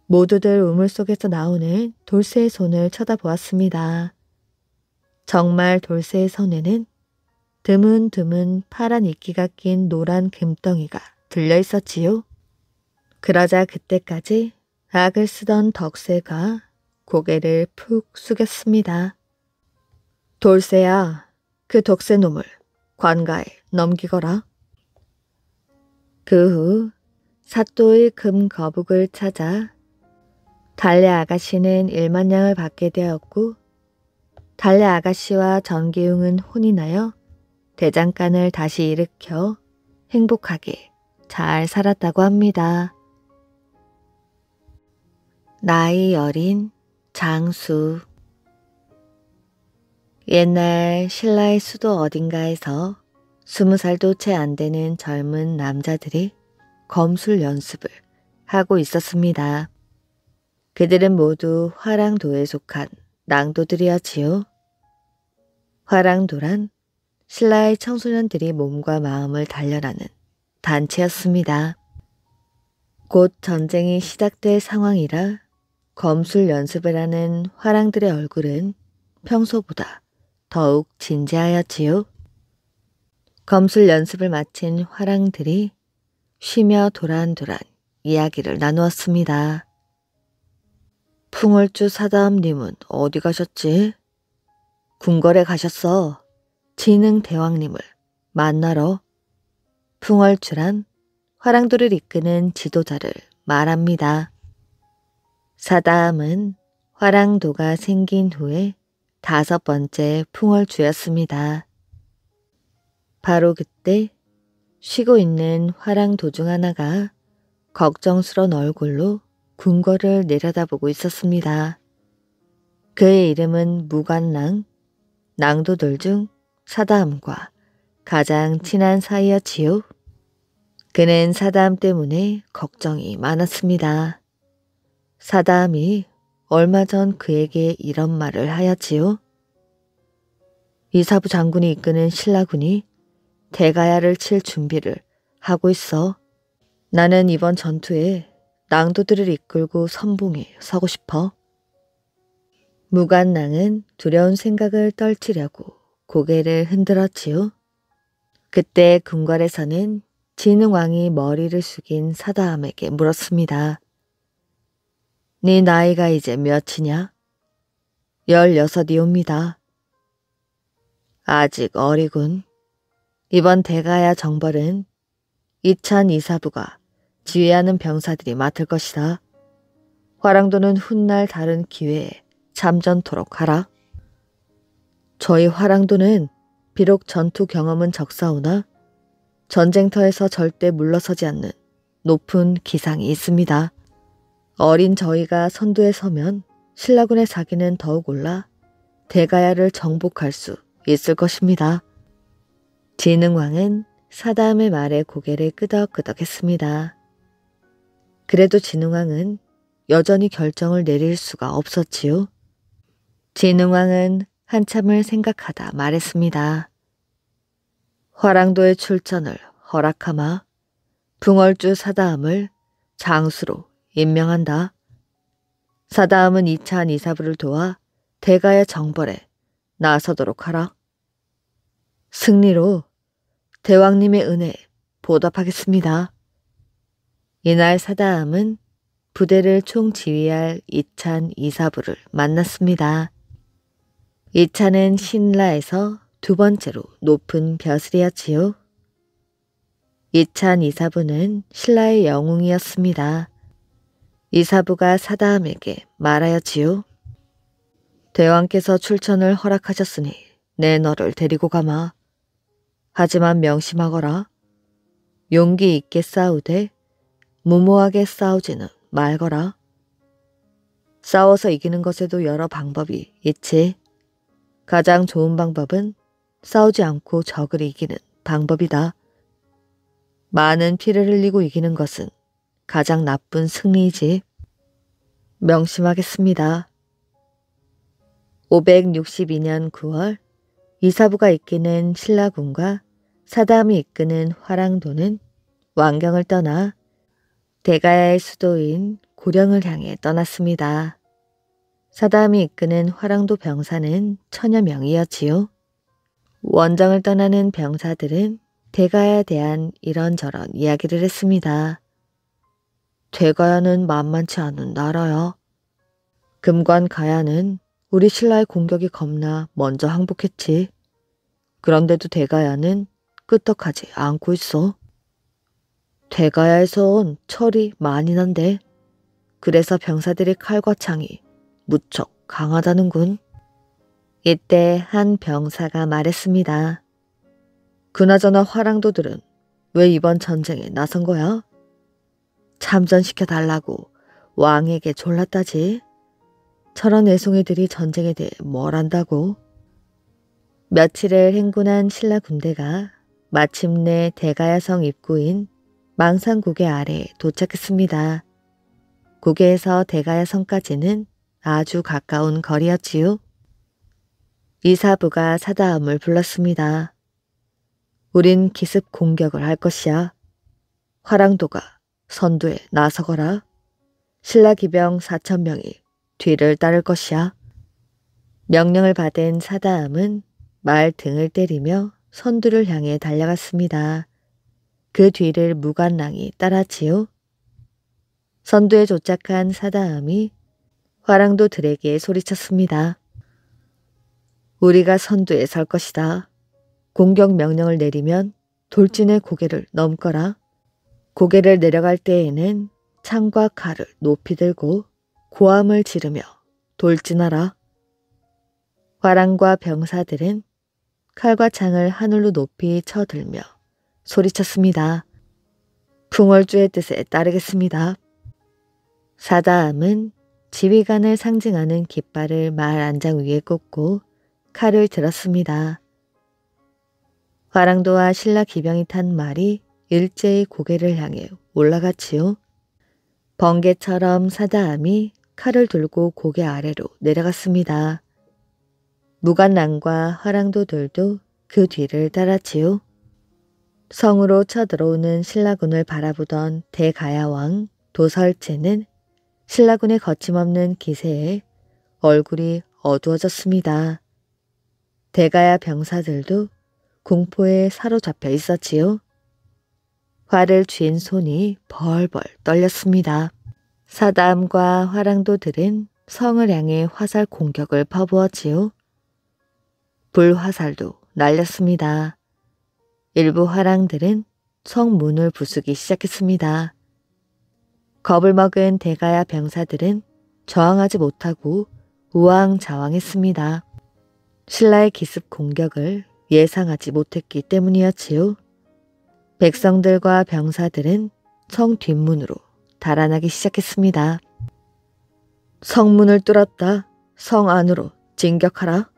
모두들 우물 속에서 나오는 돌쇠의 손을 쳐다보았습니다. 정말 돌쇠의 손에는 드문드문 파란 이끼가 낀 노란 금덩이가 들려 있었지요. 그러자 그때까지 악을 쓰던 덕새가 고개를 푹 숙였습니다. 돌쇠야, 그 덕새놈을 관가에 넘기거라. 그 후 사또의 금 거북을 찾아 달래 아가씨는 1만냥을 받게 되었고 달래 아가씨와 전기웅은 혼이 나여 대장간을 다시 일으켜 행복하게 잘 살았다고 합니다. 나이 어린 장수. 옛날 신라의 수도 어딘가에서 20살도 채 안 되는 젊은 남자들이 검술 연습을 하고 있었습니다. 그들은 모두 화랑도에 속한 낭도들이었지요. 화랑도란 신라의 청소년들이 몸과 마음을 단련하는 단체였습니다. 곧 전쟁이 시작될 상황이라 검술 연습을 하는 화랑들의 얼굴은 평소보다 더욱 진지하였지요. 검술 연습을 마친 화랑들이 쉬며 도란도란 이야기를 나누었습니다. 풍월주 사다함님은 어디 가셨지? 궁궐에 가셨어. 진흥대왕님을 만나러. 풍월주란 화랑도를 이끄는 지도자를 말합니다. 사다함은 화랑도가 생긴 후에 5번째 풍월주였습니다. 바로 그때 쉬고 있는 화랑도 중 하나가 걱정스런 얼굴로 궁궐을 내려다보고 있었습니다. 그의 이름은 무관랑, 낭도들 중 사다함과 가장 친한 사이였지요. 그는 사다함 때문에 걱정이 많았습니다. 사다함이 얼마 전 그에게 이런 말을 하였지요. 이사부 장군이 이끄는 신라군이 대가야를 칠 준비를 하고 있어. 나는 이번 전투에 낭도들을 이끌고 선봉에 서고 싶어. 무관랑은 두려운 생각을 떨치려고 고개를 흔들었지요. 그때 궁궐에서는 진흥왕이 머리를 숙인 사다함에게 물었습니다. 네 나이가 이제 몇이냐? 16이옵니다. 아직 어리군. 이번 대가야 정벌은 이찬 이사부가 지휘하는 병사들이 맡을 것이다. 화랑도는 훗날 다른 기회에 참전토록 하라. 저희 화랑도는 비록 전투 경험은 적사오나 전쟁터에서 절대 물러서지 않는 높은 기상이 있습니다. 어린 저희가 선두에 서면 신라군의 사기는 더욱 올라 대가야를 정복할 수 있을 것입니다. 진흥왕은 사다함의 말에 고개를 끄덕끄덕했습니다. 그래도 진흥왕은 여전히 결정을 내릴 수가 없었지요. 진흥왕은 한참을 생각하다 말했습니다. 화랑도의 출전을 허락하마. 풍월주 사다함을 장수로 임명한다. 사다함은 이찬 이사부를 도와 대가야 정벌에 나서도록 하라. 승리로 대왕님의 은혜에 보답하겠습니다. 이날 사다함은 부대를 총지휘할 이찬 이사부를 만났습니다. 이찬은 신라에서 2번째로 높은 벼슬이었지요. 이찬 이사부는 신라의 영웅이었습니다. 이사부가 사다함에게 말하였지요. 대왕께서 출전을 허락하셨으니 내 너를 데리고 가마. 하지만 명심하거라. 용기 있게 싸우되 무모하게 싸우지는 말거라. 싸워서 이기는 것에도 여러 방법이 있지. 가장 좋은 방법은 싸우지 않고 적을 이기는 방법이다. 많은 피를 흘리고 이기는 것은 가장 나쁜 승리이지. 명심하겠습니다. 562년 9월 이사부가 이끄는 신라군과 사다함이 이끄는 화랑도는 왕경을 떠나 대가야의 수도인 고령을 향해 떠났습니다. 사다함이 이끄는 화랑도 병사는 1000여 명이었지요. 원정을 떠나는 병사들은 대가야에 대한 이런저런 이야기를 했습니다. 대가야는 만만치 않은 나라야. 금관 가야는 우리 신라의 공격이 겁나 먼저 항복했지. 그런데도 대가야는 끄떡하지 않고 있어. 대가야에선 철이 많이 난데 그래서 병사들의 칼과 창이 무척 강하다는군. 이때 한 병사가 말했습니다. 그나저나 화랑도들은 왜 이번 전쟁에 나선 거야? 참전시켜달라고 왕에게 졸랐다지. 저런 애송이들이 전쟁에 대해 뭘 안다고. 며칠을 행군한 신라 군대가 마침내 대가야성 입구인 망산고개 아래에 도착했습니다. 고개에서 대가야성까지는 아주 가까운 거리였지요. 이사부가 사다함을 불렀습니다. 우린 기습 공격을 할 것이야. 화랑도가 선두에 나서거라. 신라 기병 4000명이 뒤를 따를 것이야. 명령을 받은 사다함은 말 등을 때리며 선두를 향해 달려갔습니다. 그 뒤를 무간랑이 따랐지요. 선두에 도착한 사다음이 화랑도들에게 소리쳤습니다. 우리가 선두에 설 것이다. 공격 명령을 내리면 돌진의 고개를 넘거라. 고개를 내려갈 때에는 창과 칼을 높이 들고 고함을 지르며 돌진하라. 화랑과 병사들은 칼과 창을 하늘로 높이 쳐들며 소리쳤습니다. 풍월주의 뜻에 따르겠습니다. 사다함은 지휘관을 상징하는 깃발을 말 안장 위에 꽂고 칼을 들었습니다. 화랑도와 신라 기병이 탄 말이 일제히 고개를 향해 올라갔지요. 번개처럼 사다함이 칼을 들고 고개 아래로 내려갔습니다. 무간랑과 화랑도들도 그 뒤를 따랐지요. 성으로 쳐들어오는 신라군을 바라보던 대가야왕 도설체는 신라군의 거침없는 기세에 얼굴이 어두워졌습니다. 대가야 병사들도 공포에 사로잡혀 있었지요. 활을 쥔 손이 벌벌 떨렸습니다. 사다함과 화랑도들은 성을 향해 화살 공격을 퍼부었지요. 불화살도 날렸습니다. 일부 화랑들은 성문을 부수기 시작했습니다. 겁을 먹은 대가야 병사들은 저항하지 못하고 우왕좌왕했습니다. 신라의 기습 공격을 예상하지 못했기 때문이었지요. 백성들과 병사들은 성 뒷문으로 달아나기 시작했습니다. 성문을 뚫었다. 성 안으로 진격하라.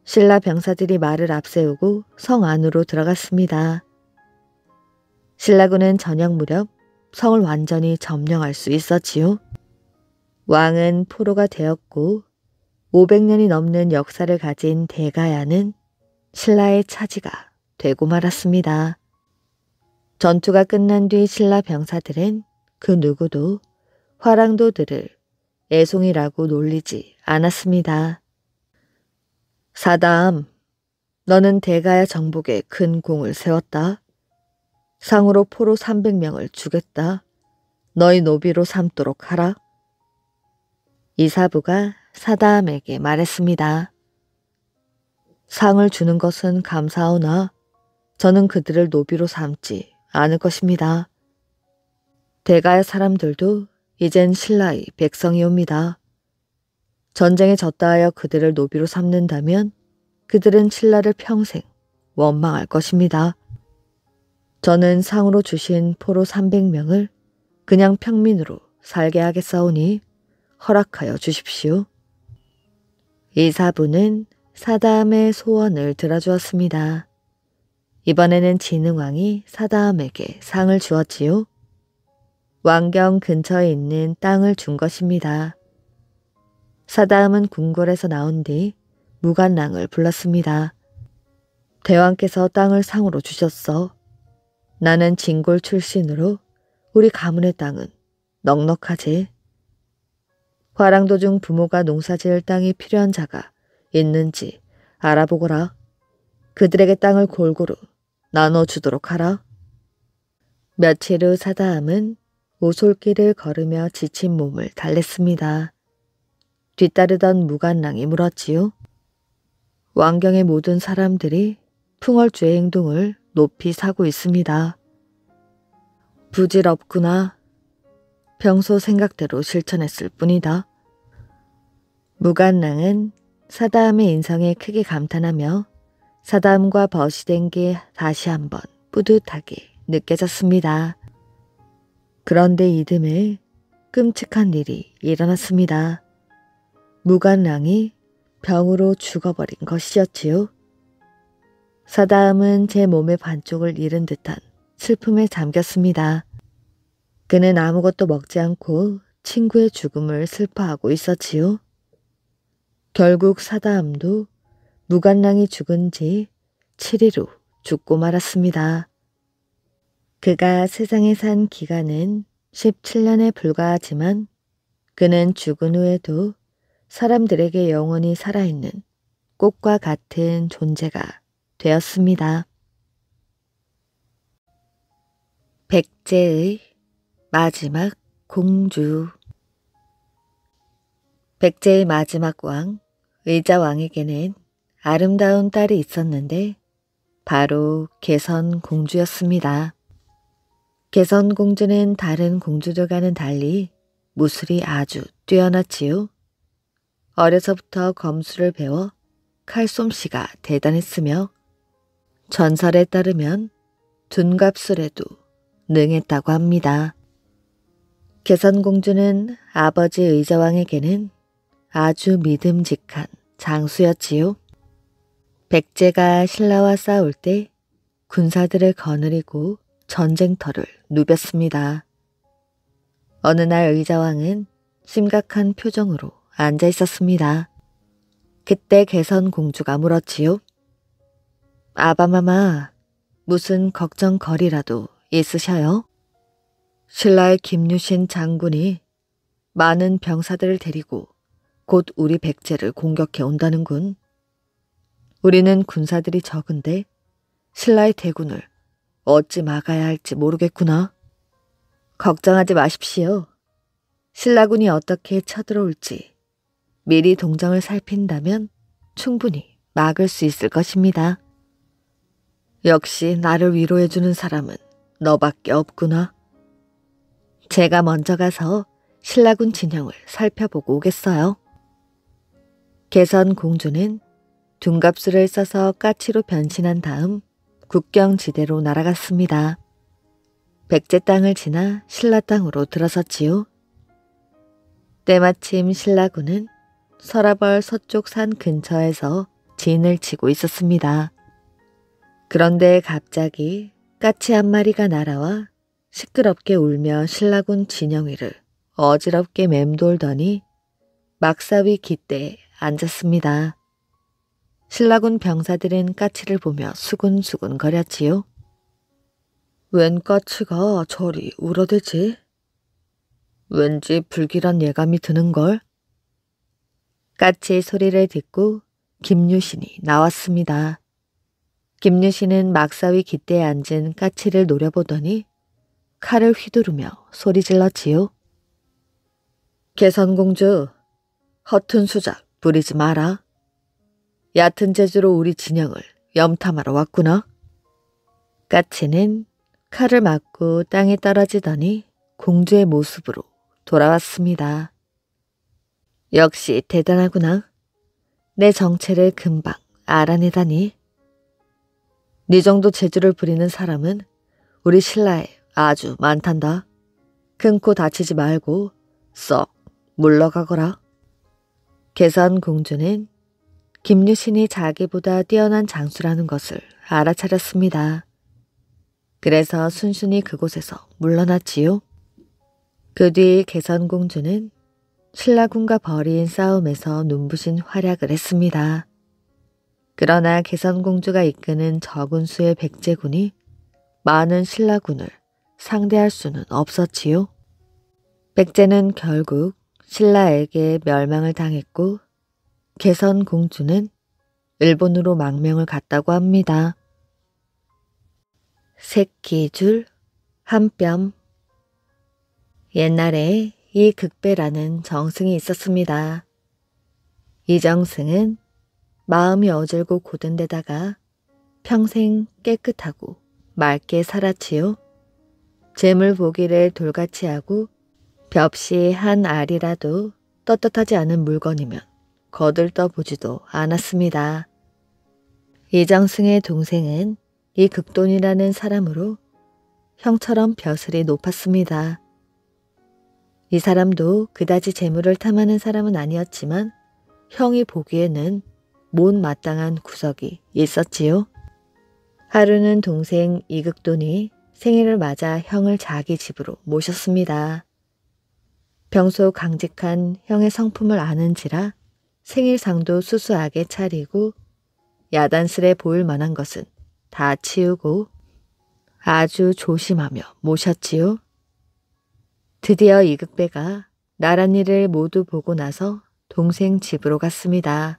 신라 병사들이 말을 앞세우고 성 안으로 들어갔습니다. 신라군은 저녁 무렵 성을 완전히 점령할 수 있었지요. 왕은 포로가 되었고 500년이 넘는 역사를 가진 대가야는 신라의 차지가 되고 말았습니다. 전투가 끝난 뒤 신라 병사들은 그 누구도 화랑도들을 애송이라고 놀리지 않았습니다. 사다함, 너는 대가야 정복에 큰 공을 세웠다. 상으로 포로 300명을 주겠다. 너희 노비로 삼도록 하라. 이사부가 사다함에게 말했습니다. 상을 주는 것은 감사하오나 저는 그들을 노비로 삼지 않을 것입니다. 대가야 사람들도 이젠 신라의 백성이옵니다. 전쟁에 졌다 하여 그들을 노비로 삼는다면 그들은 신라를 평생 원망할 것입니다. 저는 상으로 주신 포로 300명을 그냥 평민으로 살게 하겠사오니 허락하여 주십시오. 이사부는 사다함의 소원을 들어주었습니다. 이번에는 진흥왕이 사다함에게 상을 주었지요. 왕경 근처에 있는 땅을 준 것입니다. 사다함은 궁궐에서 나온 뒤 무간랑을 불렀습니다. 대왕께서 땅을 상으로 주셨어. 나는 진골 출신으로 우리 가문의 땅은 넉넉하지. 화랑도 중 부모가 농사지을 땅이 필요한 자가 있는지 알아보거라. 그들에게 땅을 골고루 나눠주도록 하라. 며칠 후 사다함은 오솔길을 걸으며 지친 몸을 달랬습니다. 뒤따르던 무간랑이 물었지요. 왕경의 모든 사람들이 풍월주의 행동을 높이 사고 있습니다. 부질없구나. 평소 생각대로 실천했을 뿐이다. 무간랑은 사다함의 인성에 크게 감탄하며 사다함과 벗이 된 게 다시 한번 뿌듯하게 느껴졌습니다. 그런데 이듬해 끔찍한 일이 일어났습니다. 무간랑이 병으로 죽어버린 것이었지요. 사다함은 제 몸의 반쪽을 잃은 듯한 슬픔에 잠겼습니다. 그는 아무것도 먹지 않고 친구의 죽음을 슬퍼하고 있었지요. 결국 사다함도 무간랑이 죽은 지 7일 후 죽고 말았습니다. 그가 세상에 산 기간은 17년에 불과하지만 그는 죽은 후에도 사람들에게 영원히 살아있는 꽃과 같은 존재가 되었습니다. 백제의 마지막 공주. 백제의 마지막 왕, 의자왕에게는 아름다운 딸이 있었는데 바로 개선공주였습니다. 개선공주는 다른 공주들과는 달리 무술이 아주 뛰어났지요. 어려서부터 검술을 배워 칼솜씨가 대단했으며 전설에 따르면 둔갑술에도 능했다고 합니다. 개선공주는 아버지 의자왕에게는 아주 믿음직한 장수였지요. 백제가 신라와 싸울 때 군사들을 거느리고 전쟁터를 누볐습니다. 어느 날 의자왕은 심각한 표정으로 앉아 있었습니다. 그때 개선공주가 물었지요. 아바마마, 무슨 걱정거리라도 있으셔요? 신라의 김유신 장군이 많은 병사들을 데리고 곧 우리 백제를 공격해 온다는군. 우리는 군사들이 적은데 신라의 대군을 어찌 막아야 할지 모르겠구나. 걱정하지 마십시오. 신라군이 어떻게 쳐들어올지 미리 동정을 살핀다면 충분히 막을 수 있을 것입니다. 역시 나를 위로해주는 사람은 너밖에 없구나. 제가 먼저 가서 신라군 진영을 살펴보고 오겠어요. 개선공주는 둔갑술을 써서 까치로 변신한 다음 국경지대로 날아갔습니다. 백제 땅을 지나 신라 땅으로 들어섰지요. 때마침 신라군은 서라벌 서쪽 산 근처에서 진을 치고 있었습니다. 그런데 갑자기 까치 한 마리가 날아와 시끄럽게 울며 신라군 진영 위를 어지럽게 맴돌더니 막사위 깃대에 앉았습니다. 신라군 병사들은 까치를 보며 수군수군 거렸지요. 웬 까치가 저리 울어대지? 왠지 불길한 예감이 드는걸. 까치의 소리를 듣고 김유신이 나왔습니다. 김유신은 막사위 깃대에 앉은 까치를 노려보더니 칼을 휘두르며 소리질렀지요. 개선공주, 허튼 수작 부리지 마라. 얕은 재주로 우리 진영을 염탐하러 왔구나. 까치는 칼을 맞고 땅에 떨어지더니 공주의 모습으로 돌아왔습니다. 역시 대단하구나. 내 정체를 금방 알아내다니. 네 정도 재주를 부리는 사람은 우리 신라에 아주 많단다. 금코 다치지 말고 썩 물러가거라. 개선공주는 김유신이 자기보다 뛰어난 장수라는 것을 알아차렸습니다. 그래서 순순히 그곳에서 물러났지요. 그 뒤 개선공주는 신라군과 벌인 싸움에서 눈부신 활약을 했습니다. 그러나 개선공주가 이끄는 적은 수의 백제군이 많은 신라군을 상대할 수는 없었지요. 백제는 결국 신라에게 멸망을 당했고 개선공주는 일본으로 망명을 갔다고 합니다. 새끼줄 한 뼘. 옛날에 이 극배라는 정승이 있었습니다. 이 정승은 마음이 어질고 고든 데다가 평생 깨끗하고 맑게 살았지요. 재물 보기를 돌같이 하고 벽시 한 알이라도 떳떳하지 않은 물건이면 거들떠보지도 않았습니다. 이정승의 동생은 이 극돈이라는 사람으로 형처럼 벼슬이 높았습니다. 이 사람도 그다지 재물을 탐하는 사람은 아니었지만 형이 보기에는 못마땅한 구석이 있었지요. 하루는 동생 이극돈이 생일을 맞아 형을 자기 집으로 모셨습니다. 평소 강직한 형의 성품을 아는지라 생일상도 수수하게 차리고 야단스레 보일 만한 것은 다 치우고 아주 조심하며 모셨지요. 드디어 이극배가 나란 일을 모두 보고 나서 동생 집으로 갔습니다.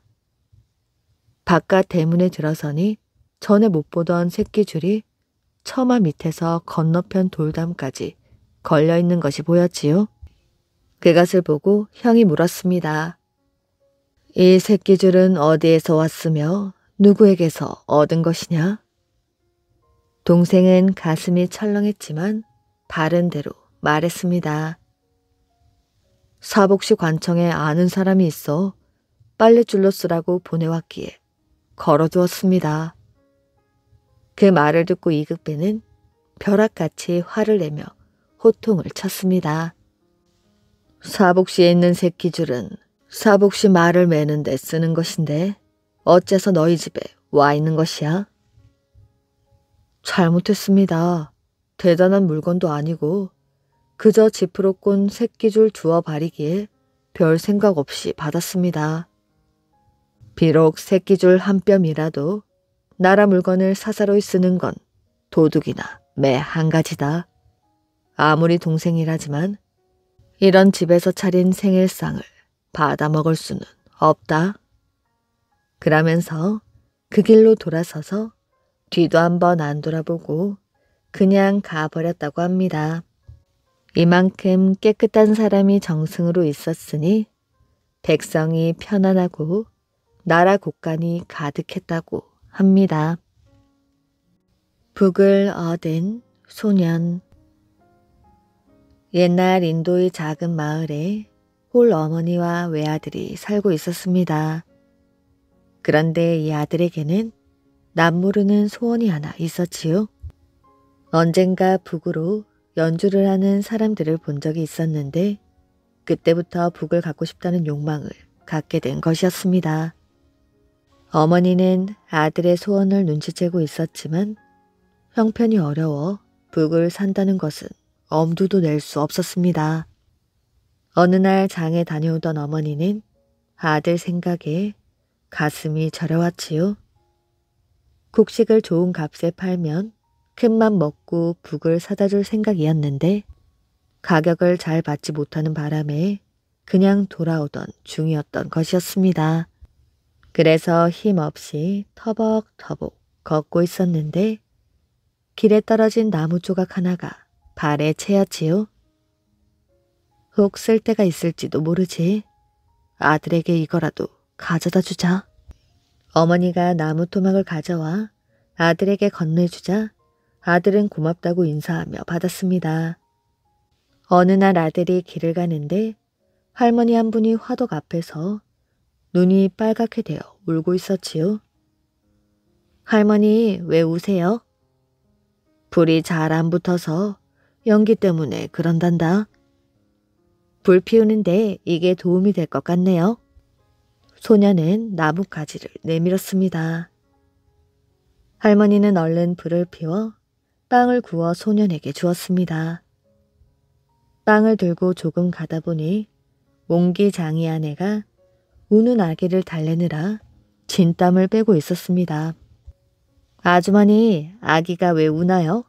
바깥 대문에 들어서니 전에 못 보던 새끼줄이 처마 밑에서 건너편 돌담까지 걸려있는 것이 보였지요. 그것을 보고 형이 물었습니다. 이 새끼줄은 어디에서 왔으며 누구에게서 얻은 것이냐? 동생은 가슴이 철렁했지만 바른 대로 말했습니다. 사복시 관청에 아는 사람이 있어 빨랫줄로 쓰라고 보내왔기에 걸어두었습니다. 그 말을 듣고 이극배는 벼락같이 화를 내며 호통을 쳤습니다. 사복시에 있는 새끼줄은 사복시 말을 매는 데 쓰는 것인데 어째서 너희 집에 와 있는 것이야? 잘못했습니다. 대단한 물건도 아니고 그저 지프로 꼰 새끼줄 주워 바리기에 별 생각 없이 받았습니다. 비록 새끼줄 한 뼘이라도 나라 물건을 사사로이 쓰는 건 도둑이나 매 한 가지다. 아무리 동생이라지만 이런 집에서 차린 생일상을 받아먹을 수는 없다. 그러면서 그 길로 돌아서서 뒤도 한번 안 돌아보고 그냥 가버렸다고 합니다. 이만큼 깨끗한 사람이 정승으로 있었으니 백성이 편안하고 나라 곳간이 가득했다고 합니다. 북을 얻은 소년. 옛날 인도의 작은 마을에 홀 어머니와 외아들이 살고 있었습니다. 그런데 이 아들에게는 남모르는 소원이 하나 있었지요. 언젠가 북으로 연주를 하는 사람들을 본 적이 있었는데 그때부터 북을 갖고 싶다는 욕망을 갖게 된 것이었습니다. 어머니는 아들의 소원을 눈치채고 있었지만 형편이 어려워 북을 산다는 것은 엄두도 낼 수 없었습니다. 어느 날 장에 다녀오던 어머니는 아들 생각에 가슴이 저려왔지요. 곡식을 좋은 값에 팔면 큰맘 먹고 북을 사다 줄 생각이었는데 가격을 잘 받지 못하는 바람에 그냥 돌아오던 중이었던 것이었습니다. 그래서 힘없이 터벅터벅 걷고 있었는데 길에 떨어진 나무 조각 하나가 발에 채였지요. 혹 쓸 데가 있을지도 모르지. 아들에게 이거라도 가져다 주자. 어머니가 나무 토막을 가져와 아들에게 건네주자 아들은 고맙다고 인사하며 받았습니다. 어느 날 아들이 길을 가는데 할머니 한 분이 화덕 앞에서 눈이 빨갛게 되어 울고 있었지요. 할머니 왜 우세요? 불이 잘 안 붙어서 연기 때문에 그런단다. 불 피우는데 이게 도움이 될 것 같네요. 소녀는 나뭇가지를 내밀었습니다. 할머니는 얼른 불을 피워 빵을 구워 소년에게 주었습니다. 빵을 들고 조금 가다 보니 옹기장이 아내가 우는 아기를 달래느라 진땀을 빼고 있었습니다. 아주머니, 아기가 왜 우나요?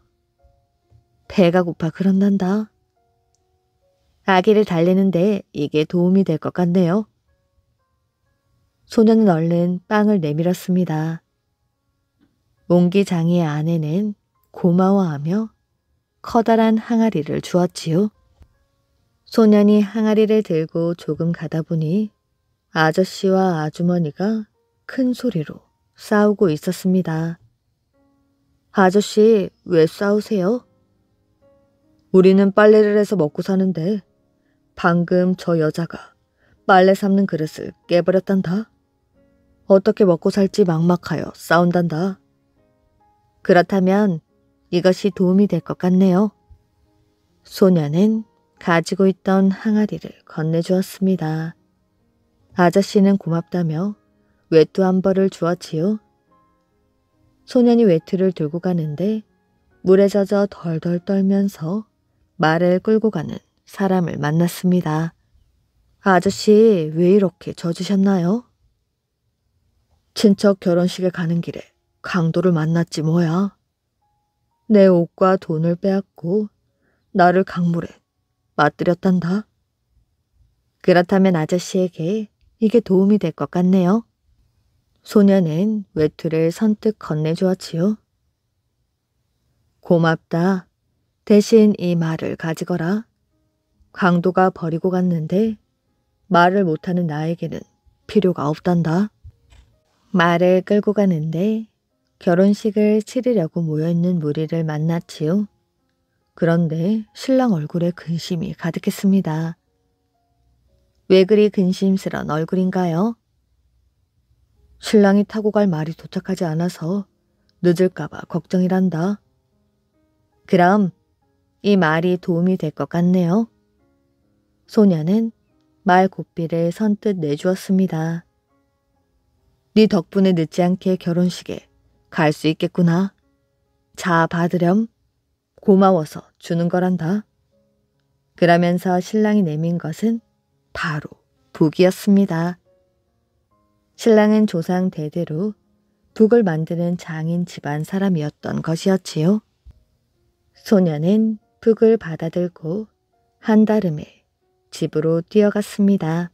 배가 고파 그런단다. 아기를 달래는데 이게 도움이 될 것 같네요. 소녀는 얼른 빵을 내밀었습니다. 옹기장이의 아내는 고마워하며 커다란 항아리를 주었지요. 소년이 항아리를 들고 조금 가다 보니 아저씨와 아주머니가 큰 소리로 싸우고 있었습니다. 아저씨, 왜 싸우세요? 우리는 빨래를 해서 먹고 사는데 방금 저 여자가 빨래 삶는 그릇을 깨버렸단다. 어떻게 먹고 살지 막막하여 싸운단다. 그렇다면 이것이 도움이 될 것 같네요. 소녀는 가지고 있던 항아리를 건네주었습니다. 아저씨는 고맙다며 외투 한 벌을 주었지요. 소년이 외투를 들고 가는데 물에 젖어 덜덜 떨면서 말을 끌고 가는 사람을 만났습니다. 아저씨, 왜 이렇게 젖으셨나요? 친척 결혼식에 가는 길에 강도를 만났지 뭐야. 내 옷과 돈을 빼앗고 나를 강물에 빠뜨렸단다. 그렇다면 아저씨에게 이게 도움이 될 것 같네요. 소녀는 외투를 선뜻 건네주었지요. 고맙다. 대신 이 말을 가지거라. 강도가 버리고 갔는데 말을 못하는 나에게는 필요가 없단다. 말을 끌고 가는데 결혼식을 치르려고 모여있는 무리를 만났지요. 그런데 신랑 얼굴에 근심이 가득했습니다. 왜 그리 근심스런 얼굴인가요? 신랑이 타고 갈 말이 도착하지 않아서 늦을까봐 걱정이란다. 그럼 이 말이 도움이 될 것 같네요. 소녀는 말 고삐를 선뜻 내주었습니다. 네 덕분에 늦지 않게 결혼식에 갈 수 있겠구나. 자 받으렴. 고마워서 주는 거란다. 그러면서 신랑이 내민 것은 바로 북이었습니다. 신랑은 조상 대대로 북을 만드는 장인 집안 사람이었던 것이었지요. 소녀는 북을 받아들고 한달음에 집으로 뛰어갔습니다.